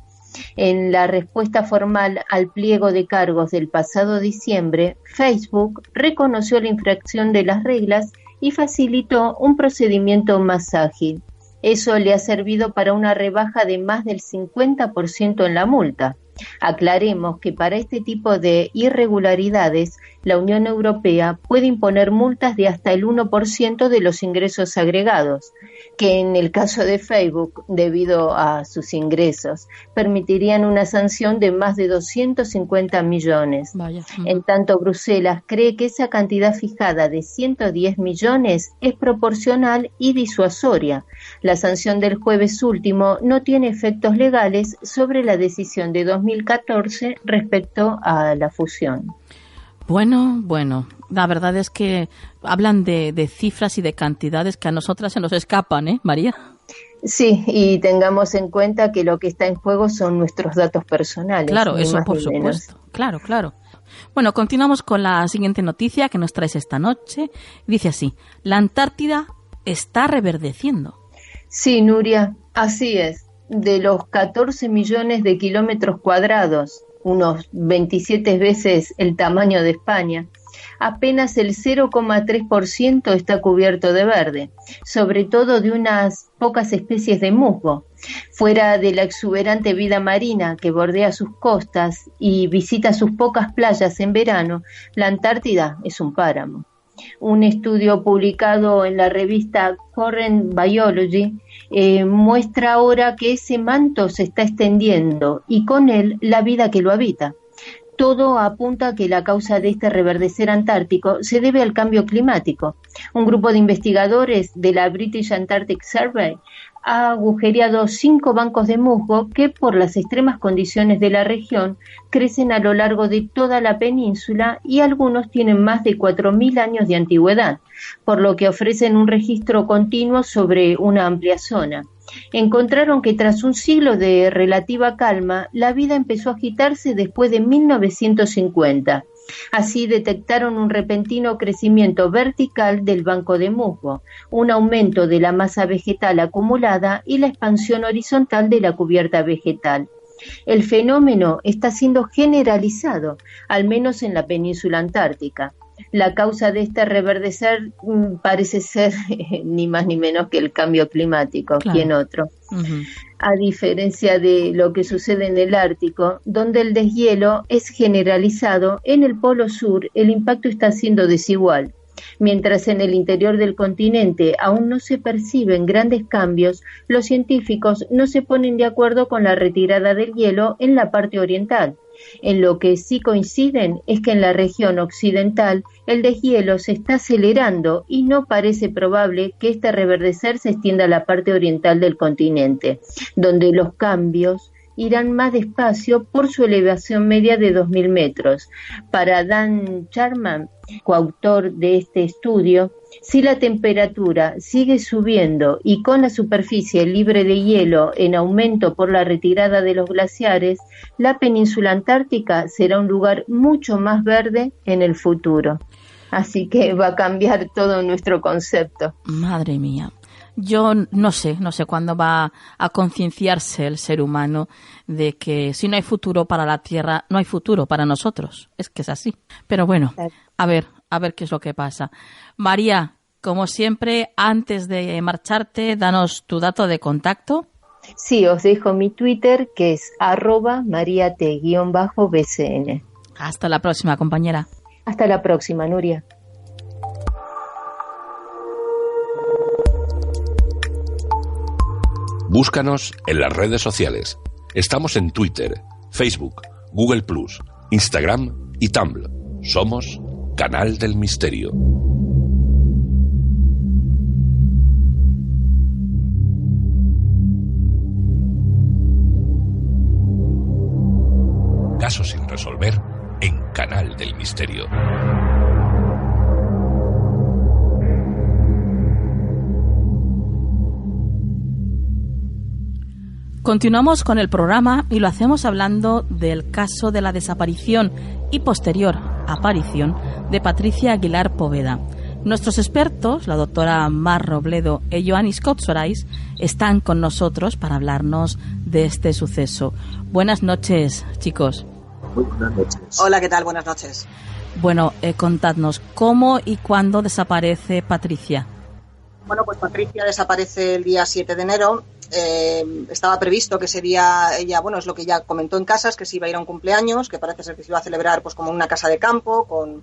En la respuesta formal al pliego de cargos del pasado diciembre, Facebook reconoció la infracción de las reglas y facilitó un procedimiento más ágil. Eso le ha servido para una rebaja de más del 50% en la multa. Aclaremos que para este tipo de irregularidades, la Unión Europea puede imponer multas de hasta el 1% de los ingresos agregados, que en el caso de Facebook, debido a sus ingresos, permitirían una sanción de más de 250 millones. Vaya. En tanto, Bruselas cree que esa cantidad fijada de 110 millones es proporcional y disuasoria. La sanción del jueves último no tiene efectos legales sobre la decisión de 2014 respecto a la fusión. Bueno, la verdad es que hablan de cifras y de cantidades que a nosotras se nos escapan, ¿eh, María? Sí, y tengamos en cuenta que lo que está en juego son nuestros datos personales. Claro, eso por supuesto. Claro. Bueno, continuamos con la siguiente noticia que nos traes esta noche. Dice así: la Antártida está reverdeciendo. Sí, Nuria, así es. De los 14 millones de kilómetros cuadrados, unos 27 veces el tamaño de España, apenas el 0,3% está cubierto de verde, sobre todo de unas pocas especies de musgo. Fuera de la exuberante vida marina que bordea sus costas y visita sus pocas playas en verano, la Antártida es un páramo. Un estudio publicado en la revista Current Biology muestra ahora que ese manto se está extendiendo y con él la vida que lo habita. Todo apunta a que la causa de este reverdecer antártico se debe al cambio climático. Un grupo de investigadores de la British Antarctic Survey ha agujereado 5 bancos de musgo que, por las extremas condiciones de la región, crecen a lo largo de toda la península y algunos tienen más de 4.000 años de antigüedad, por lo que ofrecen un registro continuo sobre una amplia zona. Encontraron que tras un siglo de relativa calma, la vida empezó a agitarse después de 1950. Así detectaron un repentino crecimiento vertical del banco de musgo, un aumento de la masa vegetal acumulada y la expansión horizontal de la cubierta vegetal. El fenómeno está siendo generalizado, al menos en la península antártica. La causa de este reverdecer parece ser ni más ni menos que el cambio climático, claro. ¿Quién otro? Uh-huh. A diferencia de lo que sucede en el Ártico, donde el deshielo es generalizado, en el Polo Sur el impacto está siendo desigual. Mientras en el interior del continente aún no se perciben grandes cambios, los científicos no se ponen de acuerdo con la retirada del hielo en la parte oriental. En lo que sí coinciden es que en la región occidental el deshielo se está acelerando y no parece probable que este reverdecer se extienda a la parte oriental del continente, donde los cambios irán más despacio por su elevación media de 2.000 metros. Para Dan Charman, coautor de este estudio, si la temperatura sigue subiendo y con la superficie libre de hielo en aumento por la retirada de los glaciares, la península antártica será un lugar mucho más verde en el futuro. Así que va a cambiar todo nuestro concepto. Madre mía. Yo no sé cuándo va a concienciarse el ser humano de que si no hay futuro para la Tierra, no hay futuro para nosotros. Es que es así. Pero bueno, a ver qué es lo que pasa. María, como siempre, antes de marcharte, danos tu dato de contacto. Sí, os dejo mi Twitter, que es @mariate_bcn. Hasta la próxima, compañera. Hasta la próxima, Nuria. Búscanos en las redes sociales. Estamos en Twitter, Facebook, Google+, Instagram y Tumblr. Somos Canal del Misterio. Casos sin resolver en Canal del Misterio. Continuamos con el programa y lo hacemos hablando del caso de la desaparición y posterior aparición de Patricia Aguilar Poveda. Nuestros expertos, la doctora Mar Robledo y Ioannis Kotsorais, están con nosotros para hablarnos de este suceso. Buenas noches, chicos. Muy buenas noches. Hola, ¿qué tal? Buenas noches. Bueno, contadnos, ¿cómo y cuándo desaparece Patricia? Bueno, pues Patricia desaparece el día 7 de enero. Estaba previsto que ese día ella, bueno, es lo que ya comentó en Casas, que se iba a ir a un cumpleaños, que parece ser que se iba a celebrar pues como una casa de campo, con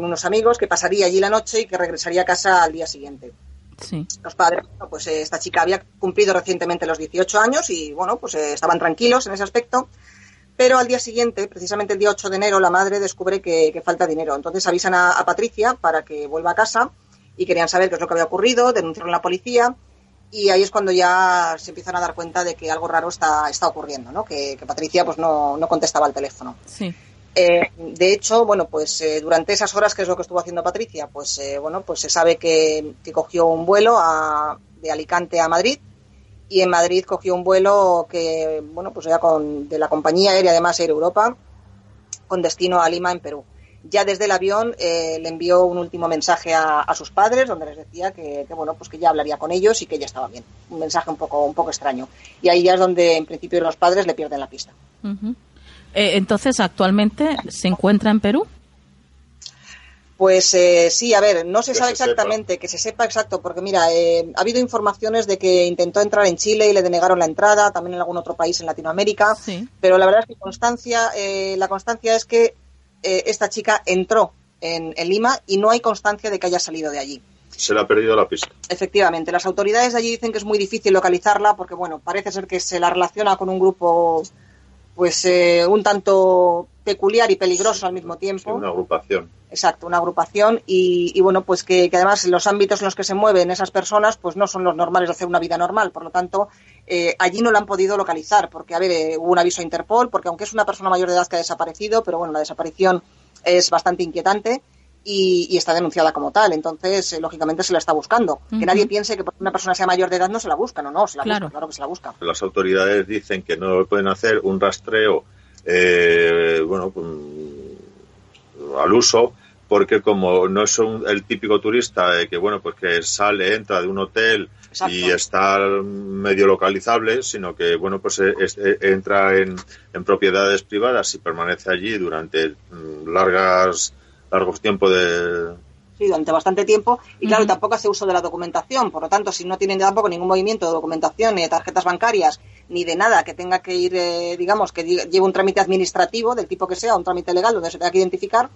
unos amigos, que pasaría allí la noche y que regresaría a casa al día siguiente. Sí. Los padres, bueno, pues esta chica había cumplido recientemente los 18 años y, bueno, pues estaban tranquilos en ese aspecto. Pero al día siguiente, precisamente el día 8 de enero, la madre descubre que falta dinero. Entonces avisan a Patricia para que vuelva a casa y querían saber qué es lo que había ocurrido, denunciaron a la policía y ahí es cuando ya se empiezan a dar cuenta de que algo raro está ocurriendo, ¿no? Que Patricia pues no contestaba al teléfono. Sí. De hecho, bueno, pues durante esas horas, ¿qué es lo que estuvo haciendo Patricia? Pues bueno, pues se sabe que cogió un vuelo de Alicante a Madrid. Y en Madrid cogió un vuelo que, bueno, pues era de la compañía aérea, además Air Europa, con destino a Lima, en Perú. Ya desde el avión le envió un último mensaje a sus padres, donde les decía que bueno, pues que ya hablaría con ellos y que ya estaba bien. Un mensaje un poco extraño. Y ahí ya es donde, en principio, los padres le pierden la pista. Uh-huh. Entonces, ¿actualmente se encuentra en Perú? Pues sí, a ver, no se sabe exactamente, que se sepa exacto, porque mira, ha habido informaciones de que intentó entrar en Chile y le denegaron la entrada, también en algún otro país en Latinoamérica, sí. Pero la verdad es que la constancia es que esta chica entró en Lima y no hay constancia de que haya salido de allí. Se le ha perdido la pista. Efectivamente, las autoridades de allí dicen que es muy difícil localizarla porque, bueno, parece ser que se la relaciona con un grupo, pues, un tanto peculiar y peligroso al mismo tiempo. Sí, una agrupación. Exacto, una agrupación y bueno, pues que además los ámbitos en los que se mueven esas personas, pues no son los normales de hacer una vida normal. Por lo tanto, allí no la han podido localizar porque, a ver, hubo un aviso a Interpol porque aunque es una persona mayor de edad que ha desaparecido, pero bueno, la desaparición es bastante inquietante. Y está denunciada como tal, entonces lógicamente se la está buscando. Que nadie piense que porque una persona sea mayor de edad no se la busca, no, se la busca, claro que se la busca. Las autoridades dicen que no pueden hacer un rastreo al uso, porque como no es el típico turista que bueno pues que sale, entra de un hotel. Exacto. Y está medio localizable, sino que bueno pues entra en propiedades privadas y permanece allí durante largos tiempos Sí, durante bastante tiempo, y claro, tampoco hace uso de la documentación, por lo tanto, si no tienen tampoco ningún movimiento de documentación, ni de tarjetas bancarias, ni de nada que tenga que ir, digamos, que lleve un trámite administrativo, del tipo que sea, un trámite legal donde se tenga que identificar,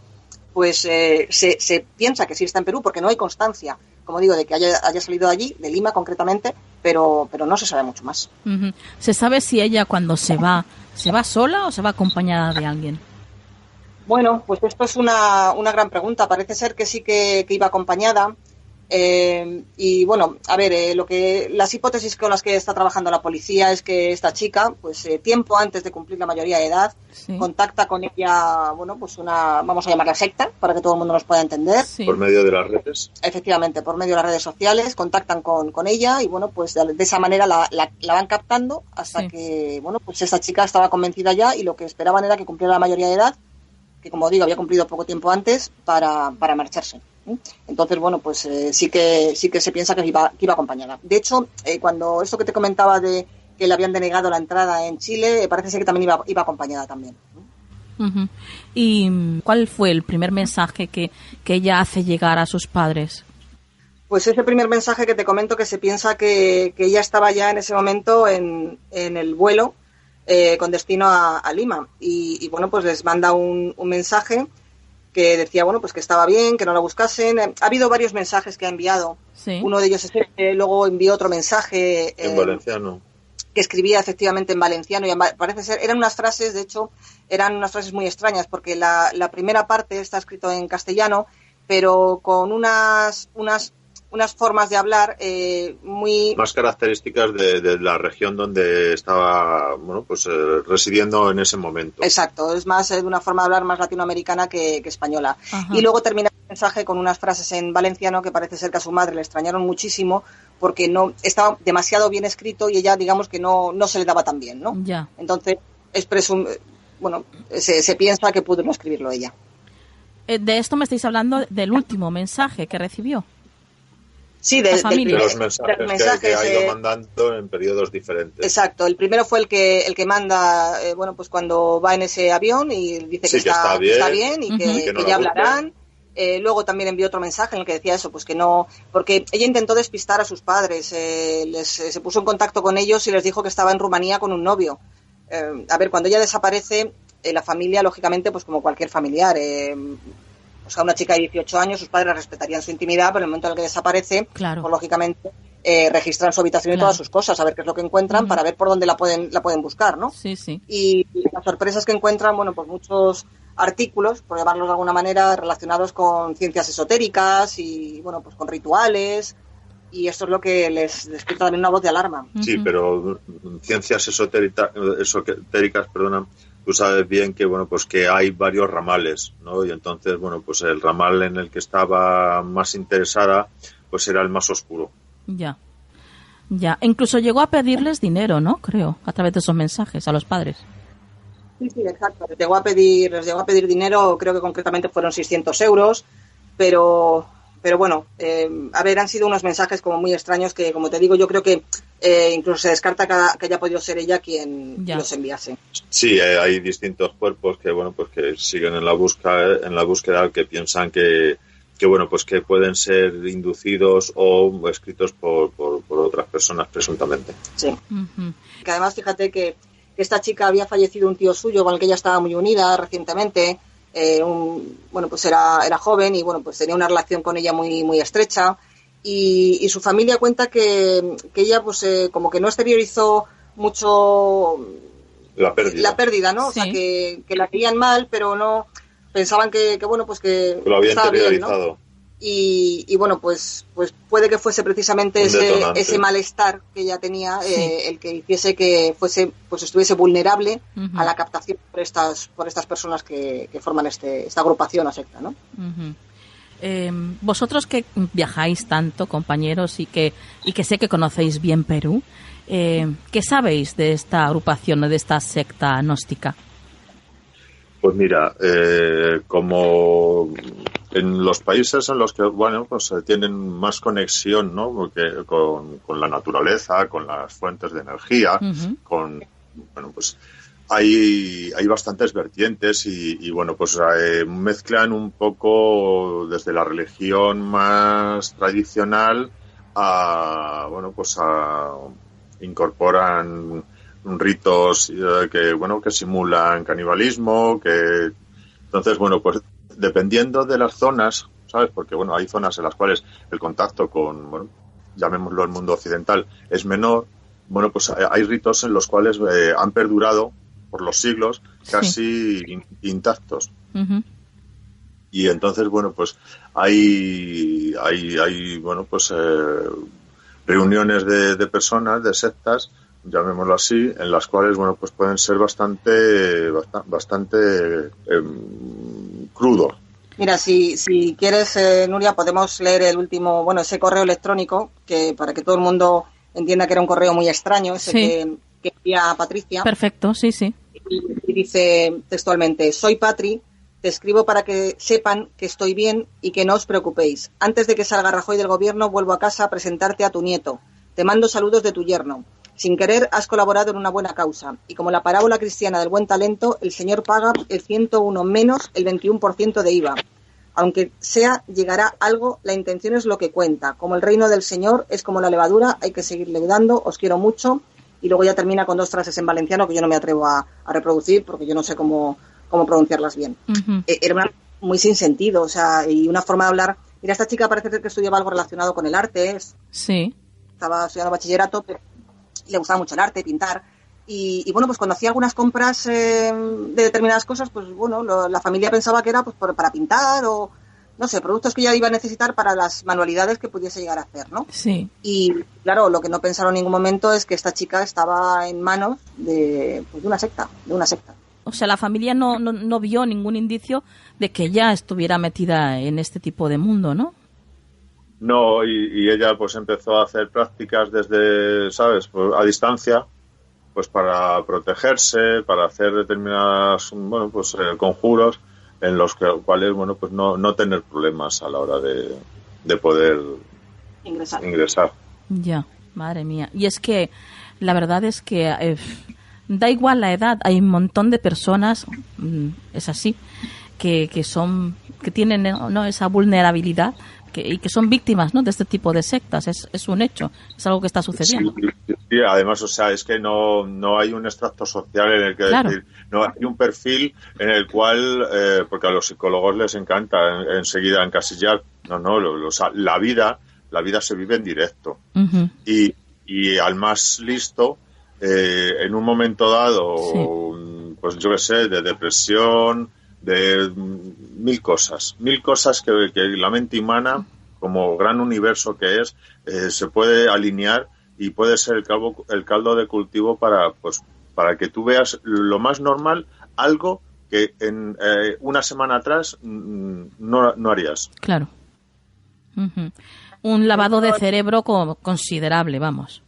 pues se piensa que sí está en Perú, porque no hay constancia, como digo, de que haya salido de allí, de Lima concretamente, pero no se sabe mucho más. ¿Se sabe si ella cuando se va sola o se va acompañada de alguien? Bueno, pues esto es una gran pregunta. Parece ser que sí que iba acompañada. Y bueno, a ver, las hipótesis con las que está trabajando la policía es que esta chica, pues tiempo antes de cumplir la mayoría de edad, contacta con ella, bueno, pues vamos a llamarla secta, para que todo el mundo nos pueda entender. Sí. Por medio de las redes. Efectivamente, por medio de las redes sociales, contactan con ella y bueno, pues de esa manera la van captando hasta que, bueno, pues esta chica estaba convencida ya y lo que esperaban era que cumpliera la mayoría de edad, que como digo había cumplido poco tiempo antes para marcharse. Entonces, bueno, pues sí que se piensa que iba acompañada. De hecho, cuando esto que te comentaba de que le habían denegado la entrada en Chile, parece ser que también iba acompañada también. ¿Y cuál fue el primer mensaje que ella hace llegar a sus padres? Pues ese primer mensaje que te comento, que se piensa que ella estaba ya en ese momento en el vuelo con destino a Lima y bueno, pues les manda un mensaje que decía, bueno, pues que estaba bien, que no la buscasen. Ha habido varios mensajes que ha enviado. Sí. Uno de ellos es luego envió otro mensaje en valenciano, que escribía efectivamente en valenciano y parece ser, eran unas frases muy extrañas porque la primera parte está escrito en castellano, pero con unas formas de hablar muy más características de la región donde estaba, bueno, pues residiendo en ese momento. Exacto, es más de una forma de hablar más latinoamericana que española. Ajá. Y luego termina el mensaje con unas frases en valenciano que parece ser que a su madre le extrañaron muchísimo porque no estaba demasiado bien escrito y ella, digamos, que no se le daba tan bien, ¿no? Ya. Entonces se piensa que pudo no escribirlo ella. De esto me estáis hablando del último mensaje que recibió. Sí, de los mensajes que ha ido mandando en periodos diferentes. Exacto, el primero fue el que manda, bueno, pues cuando va en ese avión y dice que está bien y que ya hablarán. Luego también envió otro mensaje en el que decía eso, pues que no, porque ella intentó despistar a sus padres, se puso en contacto con ellos y les dijo que estaba en Rumanía con un novio. A ver, cuando ella desaparece, la familia, lógicamente, pues como cualquier familiar, o sea, una chica de 18 años, sus padres respetarían su intimidad, pero en el momento en el que desaparece, pues lógicamente registran su habitación y todas sus cosas, a ver qué es lo que encuentran, para ver por dónde la pueden buscar, ¿no? Sí, sí. Y las sorpresas que encuentran, bueno, pues muchos artículos, por llamarlos de alguna manera, relacionados con ciencias esotéricas y, bueno, pues con rituales, y esto es lo que les despierta también una voz de alarma. Sí, pero ciencias esotéricas, tú sabes bien que, bueno, pues que hay varios ramales, ¿no? Y entonces, bueno, pues el ramal en el que estaba más interesada, pues era el más oscuro. Ya. Incluso llegó a pedirles dinero, ¿no? Creo, a través de esos mensajes a los padres. Sí, exacto. Les llegó a pedir dinero, creo que concretamente fueron 600 euros, pero bueno, a ver, han sido unos mensajes como muy extraños que, como te digo, yo creo que incluso se descarta que haya podido ser ella quien los enviase. Sí, hay distintos cuerpos que, bueno, pues que siguen en la búsqueda, que piensan que bueno, pues que pueden ser inducidos o escritos por otras personas presuntamente. Sí. Uh-huh. Que además, fíjate que esta chica había fallecido un tío suyo con el que ella estaba muy unida recientemente. bueno, pues era joven y bueno, pues tenía una relación con ella muy, muy estrecha. Y su familia cuenta que ella pues como que no exteriorizó mucho la pérdida, ¿no? Sí. O sea, que la veían mal, pero no pensaban que bueno, pues que lo había estaba interiorizado. bien, ¿no? Y bueno, pues puede que fuese precisamente ese malestar que ella tenía, el que hiciese que estuviese vulnerable a la captación por estas personas que forman esta agrupación o secta, ¿no? Vosotros que viajáis tanto, compañeros, y que sé que conocéis bien Perú, ¿qué sabéis de esta agrupación o de esta secta gnóstica? Pues mira, como en los países en los que, bueno, pues tienen más conexión, ¿no? Porque con la naturaleza, con las fuentes de energía, bueno, pues hay bastantes vertientes y bueno, pues mezclan un poco desde la religión más tradicional incorporan ritos que simulan canibalismo, entonces bueno, pues dependiendo de las zonas, ¿sabes? Porque bueno, hay zonas en las cuales el contacto con, bueno, llamémoslo el mundo occidental, es menor. Bueno, pues hay ritos en los cuales han perdurado por los siglos casi intactos. Y entonces bueno, pues hay bueno, pues reuniones de personas, de sectas, llamémoslo así, en las cuales bueno, pues pueden ser bastante crudos. Mira, si quieres, Nuria, podemos leer ese correo electrónico, que para que todo el mundo entienda que era un correo muy extraño, que envía Patricia. Perfecto, sí. Y dice textualmente: soy Patri, te escribo para que sepan que estoy bien y que no os preocupéis. Antes de que salga Rajoy del gobierno, vuelvo a casa a presentarte a tu nieto. Te mando saludos de tu yerno. Sin querer, has colaborado en una buena causa. Y como la parábola cristiana del buen talento, el Señor paga el 101 menos el 21% de IVA. Aunque sea, llegará algo, la intención es lo que cuenta. Como el reino del Señor es como la levadura, hay que seguirle dando, os quiero mucho. Y luego ya termina con 2 frases en valenciano que yo no me atrevo a reproducir porque yo no sé cómo pronunciarlas bien. Era muy sin sentido, o sea, y una forma de hablar. Mira, esta chica parece que estudiaba algo relacionado con el arte. Sí. Estaba estudiando bachillerato, pero le gustaba mucho el arte, pintar. Y bueno, pues cuando hacía algunas compras de determinadas cosas, pues bueno, la familia pensaba que era pues para pintar o, no sé, productos que ella iba a necesitar para las manualidades que pudiese llegar a hacer, ¿no? Sí. Y claro, lo que no pensaron en ningún momento es que esta chica estaba en manos de una secta. O sea, la familia no vio ningún indicio de que ella estuviera metida en este tipo de mundo, ¿no? No, y ella pues empezó a hacer prácticas desde, ¿sabes?, pues, a distancia, pues para protegerse, para hacer determinados, bueno, pues conjuros en los cuales, bueno, pues no tener problemas a la hora de poder ingresar. Ya, madre mía. Y es que la verdad es que da igual la edad, hay un montón de personas, es así, que tienen, ¿no?, esa vulnerabilidad y que son víctimas, ¿no?, de este tipo de sectas. Es un hecho, es algo que está sucediendo. Sí, además, o sea, es que no hay un extracto social en el que decir, no hay un perfil en el cual, porque a los psicólogos les encanta enseguida encasillar, la vida se vive en directo. Y al más listo, en un momento dado, pues yo qué sé, de depresión, de mil cosas que la mente humana, como gran universo que es, se puede alinear y puede ser el caldo de cultivo para que tú veas lo más normal, algo que en una semana atrás no harías. Claro. Un lavado de cerebro considerable, vamos.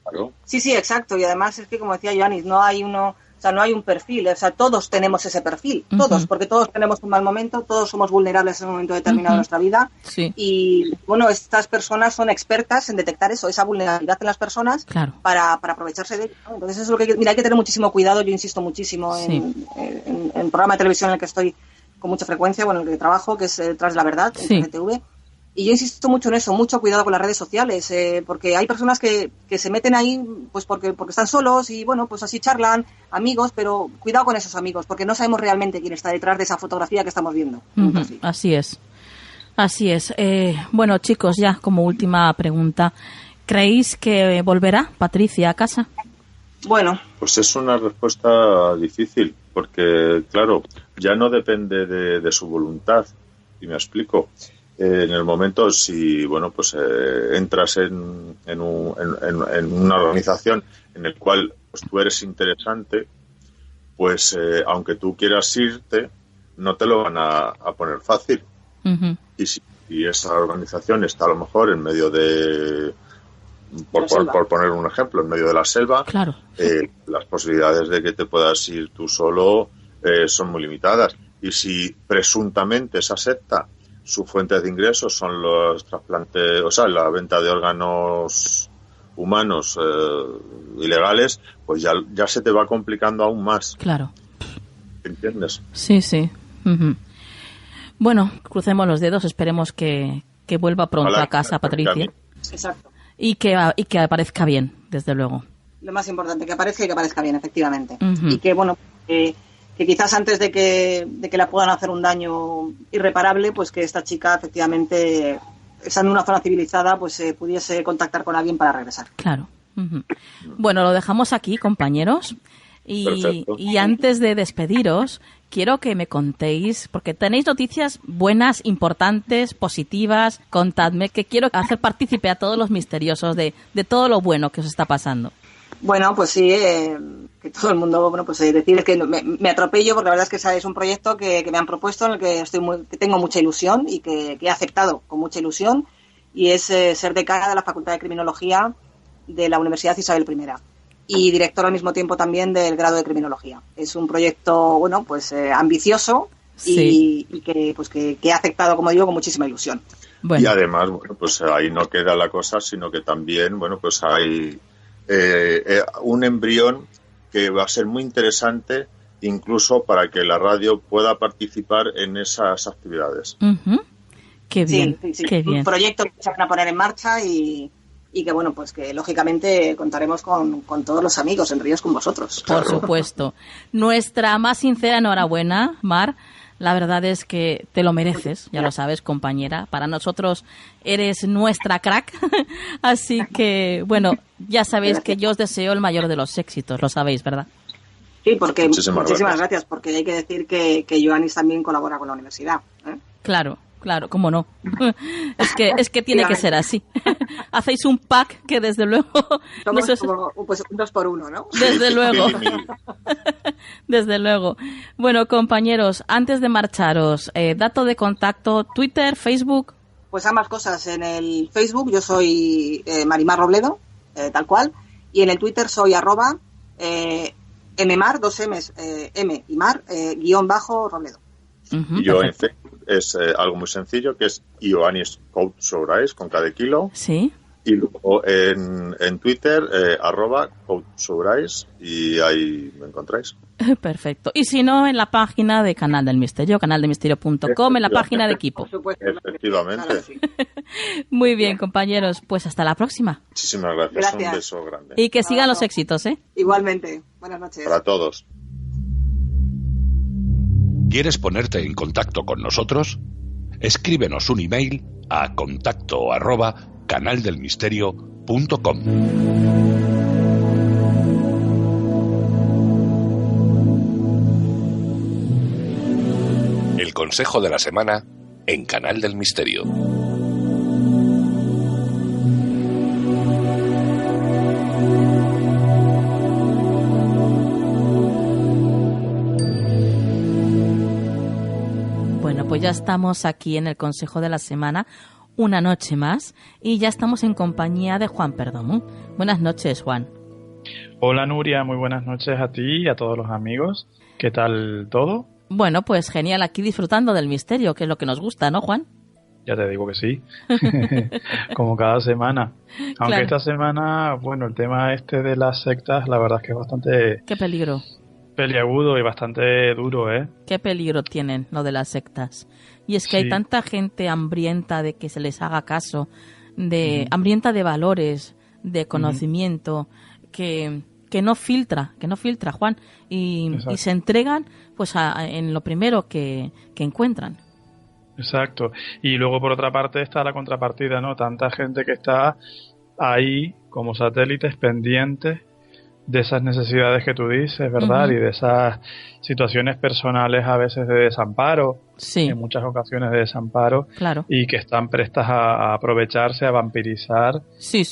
Claro. Sí, exacto. Y además es que, como decía Joanis, no hay un perfil. O sea, todos tenemos ese perfil, todos, porque todos tenemos un mal momento, todos somos vulnerables en un momento determinado de nuestra vida. Sí. Y bueno, estas personas son expertas en detectar esa vulnerabilidad en las personas, claro, para aprovecharse de ello, ¿no? Entonces eso es lo que hay que tener muchísimo cuidado. Yo insisto muchísimo en el programa de televisión en el que estoy con mucha frecuencia, en el que trabajo, que es Tras la Verdad, en RTV. Y yo insisto mucho en eso, mucho cuidado con las redes sociales, porque hay personas que se meten ahí pues porque están solos y bueno, pues así charlan, amigos, pero cuidado con esos amigos, porque no sabemos realmente quién está detrás de esa fotografía que estamos viendo. Así es. Bueno, chicos, ya como última pregunta, ¿creéis que volverá Patricia a casa? Bueno, pues es una respuesta difícil, porque claro, ya no depende de su voluntad, y me explico. En el momento, si bueno, pues entras en una organización en el cual pues, tú eres interesante, pues aunque tú quieras irte, no te lo van a poner fácil. Uh-huh. Y si esa organización está a lo mejor en medio de, por poner un ejemplo, en medio de la selva, claro. Las posibilidades de que te puedas ir tú solo son muy limitadas. Y si presuntamente esa secta, su fuente de ingresos son los trasplantes, o sea, la venta de órganos humanos ilegales, pues ya se te va complicando aún más. Claro. ¿Entiendes? Sí. Uh-huh. Bueno, crucemos los dedos, esperemos que vuelva pronto a casa Patricia. Exacto. Y que aparezca bien, desde luego. Lo más importante, que aparezca y que aparezca bien, efectivamente. Uh-huh. Y que, bueno, que quizás antes de que le puedan hacer un daño irreparable, pues que esta chica, efectivamente, estando en una zona civilizada, pues pudiese contactar con alguien para regresar. Claro. Uh-huh. Bueno, lo dejamos aquí, compañeros. Y antes de despediros, quiero que me contéis, porque tenéis noticias buenas, importantes, positivas, contadme, que quiero hacer partícipe a todos los misteriosos de todo lo bueno que os está pasando. Bueno, pues sí, que todo el mundo, bueno, pues decir que me atropello, porque la verdad es que es un proyecto que me han propuesto, en el que que tengo mucha ilusión y que he aceptado con mucha ilusión, y es ser decana de la Facultad de Criminología de la Universidad Isabel I. Y director al mismo tiempo también del grado de Criminología. Es un proyecto, bueno, pues ambicioso, sí. y que he aceptado, como digo, con muchísima ilusión. Bueno. Y además, bueno, pues ahí no queda la cosa, sino que también, bueno, pues hay un embrión que va a ser muy interesante, incluso para que la radio pueda participar en esas actividades. Uh-huh. Qué bien, sí. Qué bien. Un proyecto que se van a poner en marcha y que, bueno, pues que lógicamente contaremos con todos los amigos, entre ellos con vosotros. Por supuesto. Nuestra más sincera enhorabuena, Mar. La verdad es que te lo mereces, ya lo sabes, compañera. Para nosotros eres nuestra crack. Así que, bueno, ya sabéis que yo os deseo el mayor de los éxitos, lo sabéis, ¿verdad? Sí, porque muchísimas gracias, porque hay que decir que Ioannis también colabora con la universidad. Claro, cómo no. Es que tiene que ser así. Hacéis un pack que desde luego... Somos como pues, un 2x1, ¿no? Desde luego. Desde luego. Bueno, compañeros, antes de marcharos, dato de contacto, Twitter, Facebook. Pues ambas cosas. En el Facebook yo soy Marimar Robledo, tal cual, y en el Twitter soy @mmar, 2 M's, M y Mar, _ Robledo. Uh-huh, yo en Facebook es algo muy sencillo, que es Ioannis Koutsouraiz, con cada kilo. Sí. Y luego en Twitter, @Koutsouraiz, y ahí me encontráis. Perfecto. Y si no, en la página de Canal del Misterio, canaldelmisterio.com, en la página de equipo. Efectivamente. Muy bien, compañeros. Pues hasta la próxima. Muchísimas gracias. Un beso grande. Y que sigan los éxitos, ¿eh? Igualmente. Buenas noches. Para todos. ¿Quieres ponerte en contacto con nosotros? Escríbenos un email a contacto@canaldelmisterio.com. El consejo de la semana en Canal del Misterio. Pues ya estamos aquí en el Consejo de la Semana, una noche más, y ya estamos en compañía de Juan Perdomo. Buenas noches, Juan. Hola, Nuria, muy buenas noches a ti y a todos los amigos. ¿Qué tal todo? Bueno, pues genial, aquí disfrutando del misterio, que es lo que nos gusta, ¿no, Juan? Ya te digo que sí, como cada semana. Aunque claro. Esta semana, bueno, el tema de las sectas, la verdad es que es bastante... Qué peligro. peliagudo y bastante duro, ¿eh? Qué peligro tienen lo de las sectas. Y es que hay tanta gente hambrienta de que se les haga caso, hambrienta de valores, de conocimiento, que no filtra, Juan, y se entregan pues en lo primero que encuentran. Exacto. Y luego por otra parte está la contrapartida, ¿no? Tanta gente que está ahí como satélites pendientes de esas necesidades que tú dices, ¿verdad? Y de esas situaciones personales a veces de desamparo, en muchas ocasiones de desamparo, y que están prestas a aprovecharse, a vampirizar,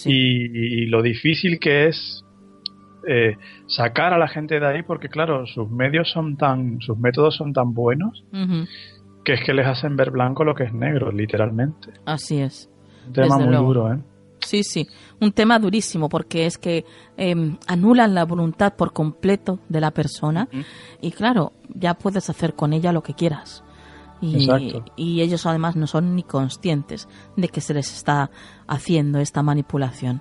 y lo difícil que es sacar a la gente de ahí, porque claro, sus métodos son tan buenos que es que les hacen ver blanco lo que es negro, literalmente. Así es. Un tema muy duro, ¿eh? Sí, un tema durísimo, porque es que anulan la voluntad por completo de la persona y claro, ya puedes hacer con ella lo que quieras. Y ellos además no son ni conscientes de que se les está haciendo esta manipulación.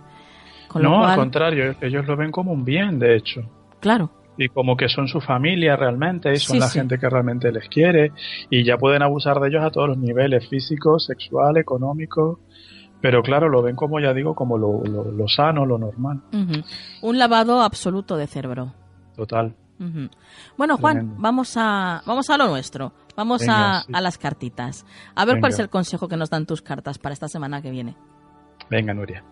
Al contrario, ellos lo ven como un bien, de hecho. Claro. Y como que son su familia realmente, y son la gente que realmente les quiere, y ya pueden abusar de ellos a todos los niveles, físico, sexual, económico. Pero claro, lo ven como, ya digo, como lo sano, lo normal. Un lavado absoluto de cerebro. Total. Bueno, Juan, tremendo. Vamos a lo nuestro. Vamos a las cartitas. A ver cuál es el consejo que nos dan tus cartas para esta semana que viene. Venga, Nuria.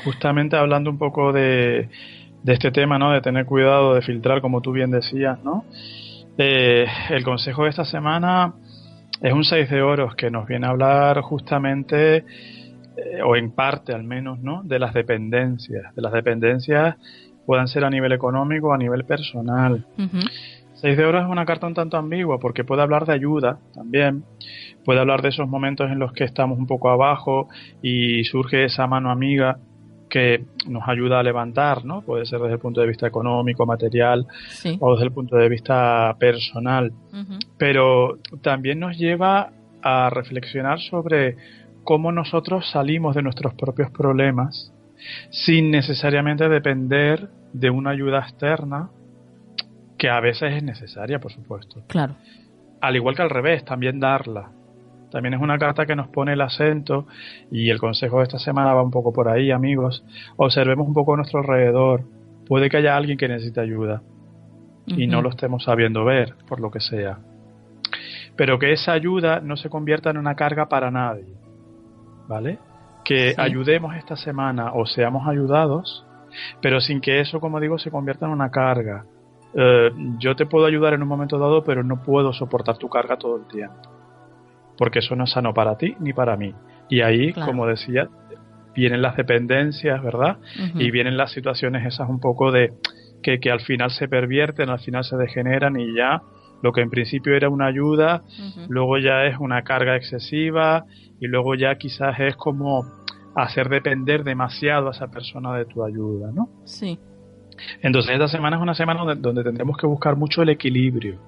Justamente hablando un poco de este tema, ¿no? De tener cuidado, de filtrar, como tú bien decías, ¿no? El consejo de esta semana es un 6 de oros que nos viene a hablar justamente, o en parte al menos, ¿no? De las dependencias. De las dependencias puedan ser a nivel económico o a nivel personal. 6 de oros es una carta un tanto ambigua porque puede hablar de ayuda también. Puede hablar de esos momentos en los que estamos un poco abajo y surge esa mano amiga que nos ayuda a levantar, ¿no? Puede ser desde el punto de vista económico, material, o desde el punto de vista personal. Pero también nos lleva a reflexionar sobre cómo nosotros salimos de nuestros propios problemas sin necesariamente depender de una ayuda externa, que a veces es necesaria, por supuesto. Claro. Al igual que al revés, también darla. También es una carta que nos pone el acento, y el consejo de esta semana va un poco por ahí, amigos. Observemos un poco a nuestro alrededor. Puede que haya alguien que necesite ayuda y no lo estemos sabiendo ver, por lo que sea. Pero que esa ayuda no se convierta en una carga para nadie, ¿vale? Que ayudemos esta semana o seamos ayudados, pero sin que eso, como digo, se convierta en una carga. Yo te puedo ayudar en un momento dado, pero no puedo soportar tu carga todo el tiempo, porque eso no es sano para ti ni para mí. Y ahí, como decía, vienen las dependencias, ¿verdad? Y vienen las situaciones esas un poco de que al final se pervierten, al final se degeneran, y ya lo que en principio era una ayuda, luego ya es una carga excesiva, y luego ya quizás es como hacer depender demasiado a esa persona de tu ayuda, ¿no? Sí. Entonces esta semana es una semana donde tendremos que buscar mucho el equilibrio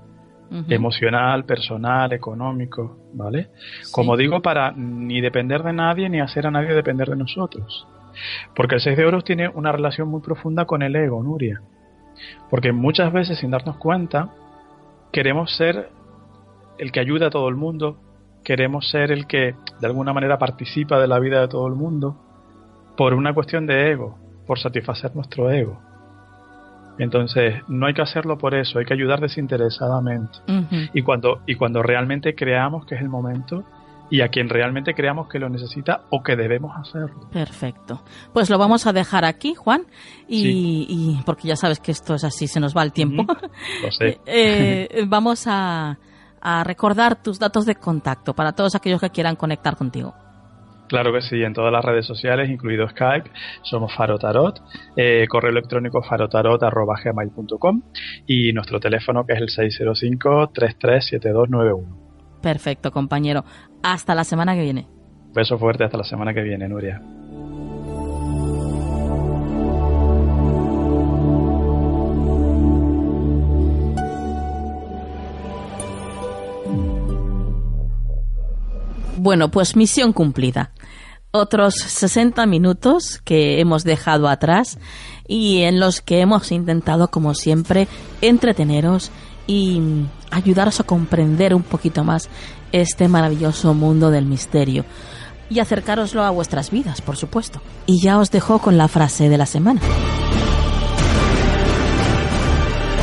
emocional, personal, económico, ¿vale? Como digo, para ni depender de nadie ni hacer a nadie depender de nosotros. Porque el 6 de oros tiene una relación muy profunda con el ego, Nuria. Porque muchas veces, sin darnos cuenta, queremos ser el que ayuda a todo el mundo, queremos ser el que de alguna manera participa de la vida de todo el mundo, por una cuestión de ego, por satisfacer nuestro ego. Entonces no hay que hacerlo por eso, hay que ayudar desinteresadamente. Y cuando realmente creamos que es el momento, y a quien realmente creamos que lo necesita o que debemos hacerlo. Perfecto. Pues lo vamos a dejar aquí, Juan, y porque ya sabes que esto es así, se nos va el tiempo. Lo sé. Vamos a recordar tus datos de contacto para todos aquellos que quieran conectar contigo. Claro que sí, en todas las redes sociales, incluido Skype, somos Faro Tarot, correo electrónico farotarot@gmail.com, y nuestro teléfono, que es el 605-337291. Perfecto, compañero. Hasta la semana que viene. Beso fuerte, hasta la semana que viene, Nuria. Bueno, pues misión cumplida. Otros 60 minutos que hemos dejado atrás y en los que hemos intentado, como siempre, entreteneros y ayudaros a comprender un poquito más este maravilloso mundo del misterio y acercároslo a vuestras vidas, por supuesto. Y ya os dejo con la frase de la semana.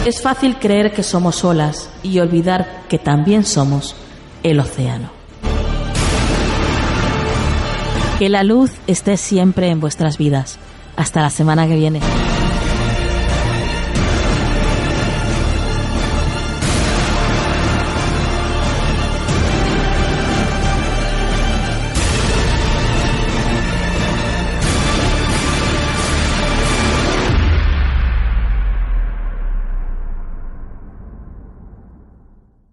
Es fácil creer que somos olas y olvidar que también somos el océano. Que la luz esté siempre en vuestras vidas. Hasta la semana que viene.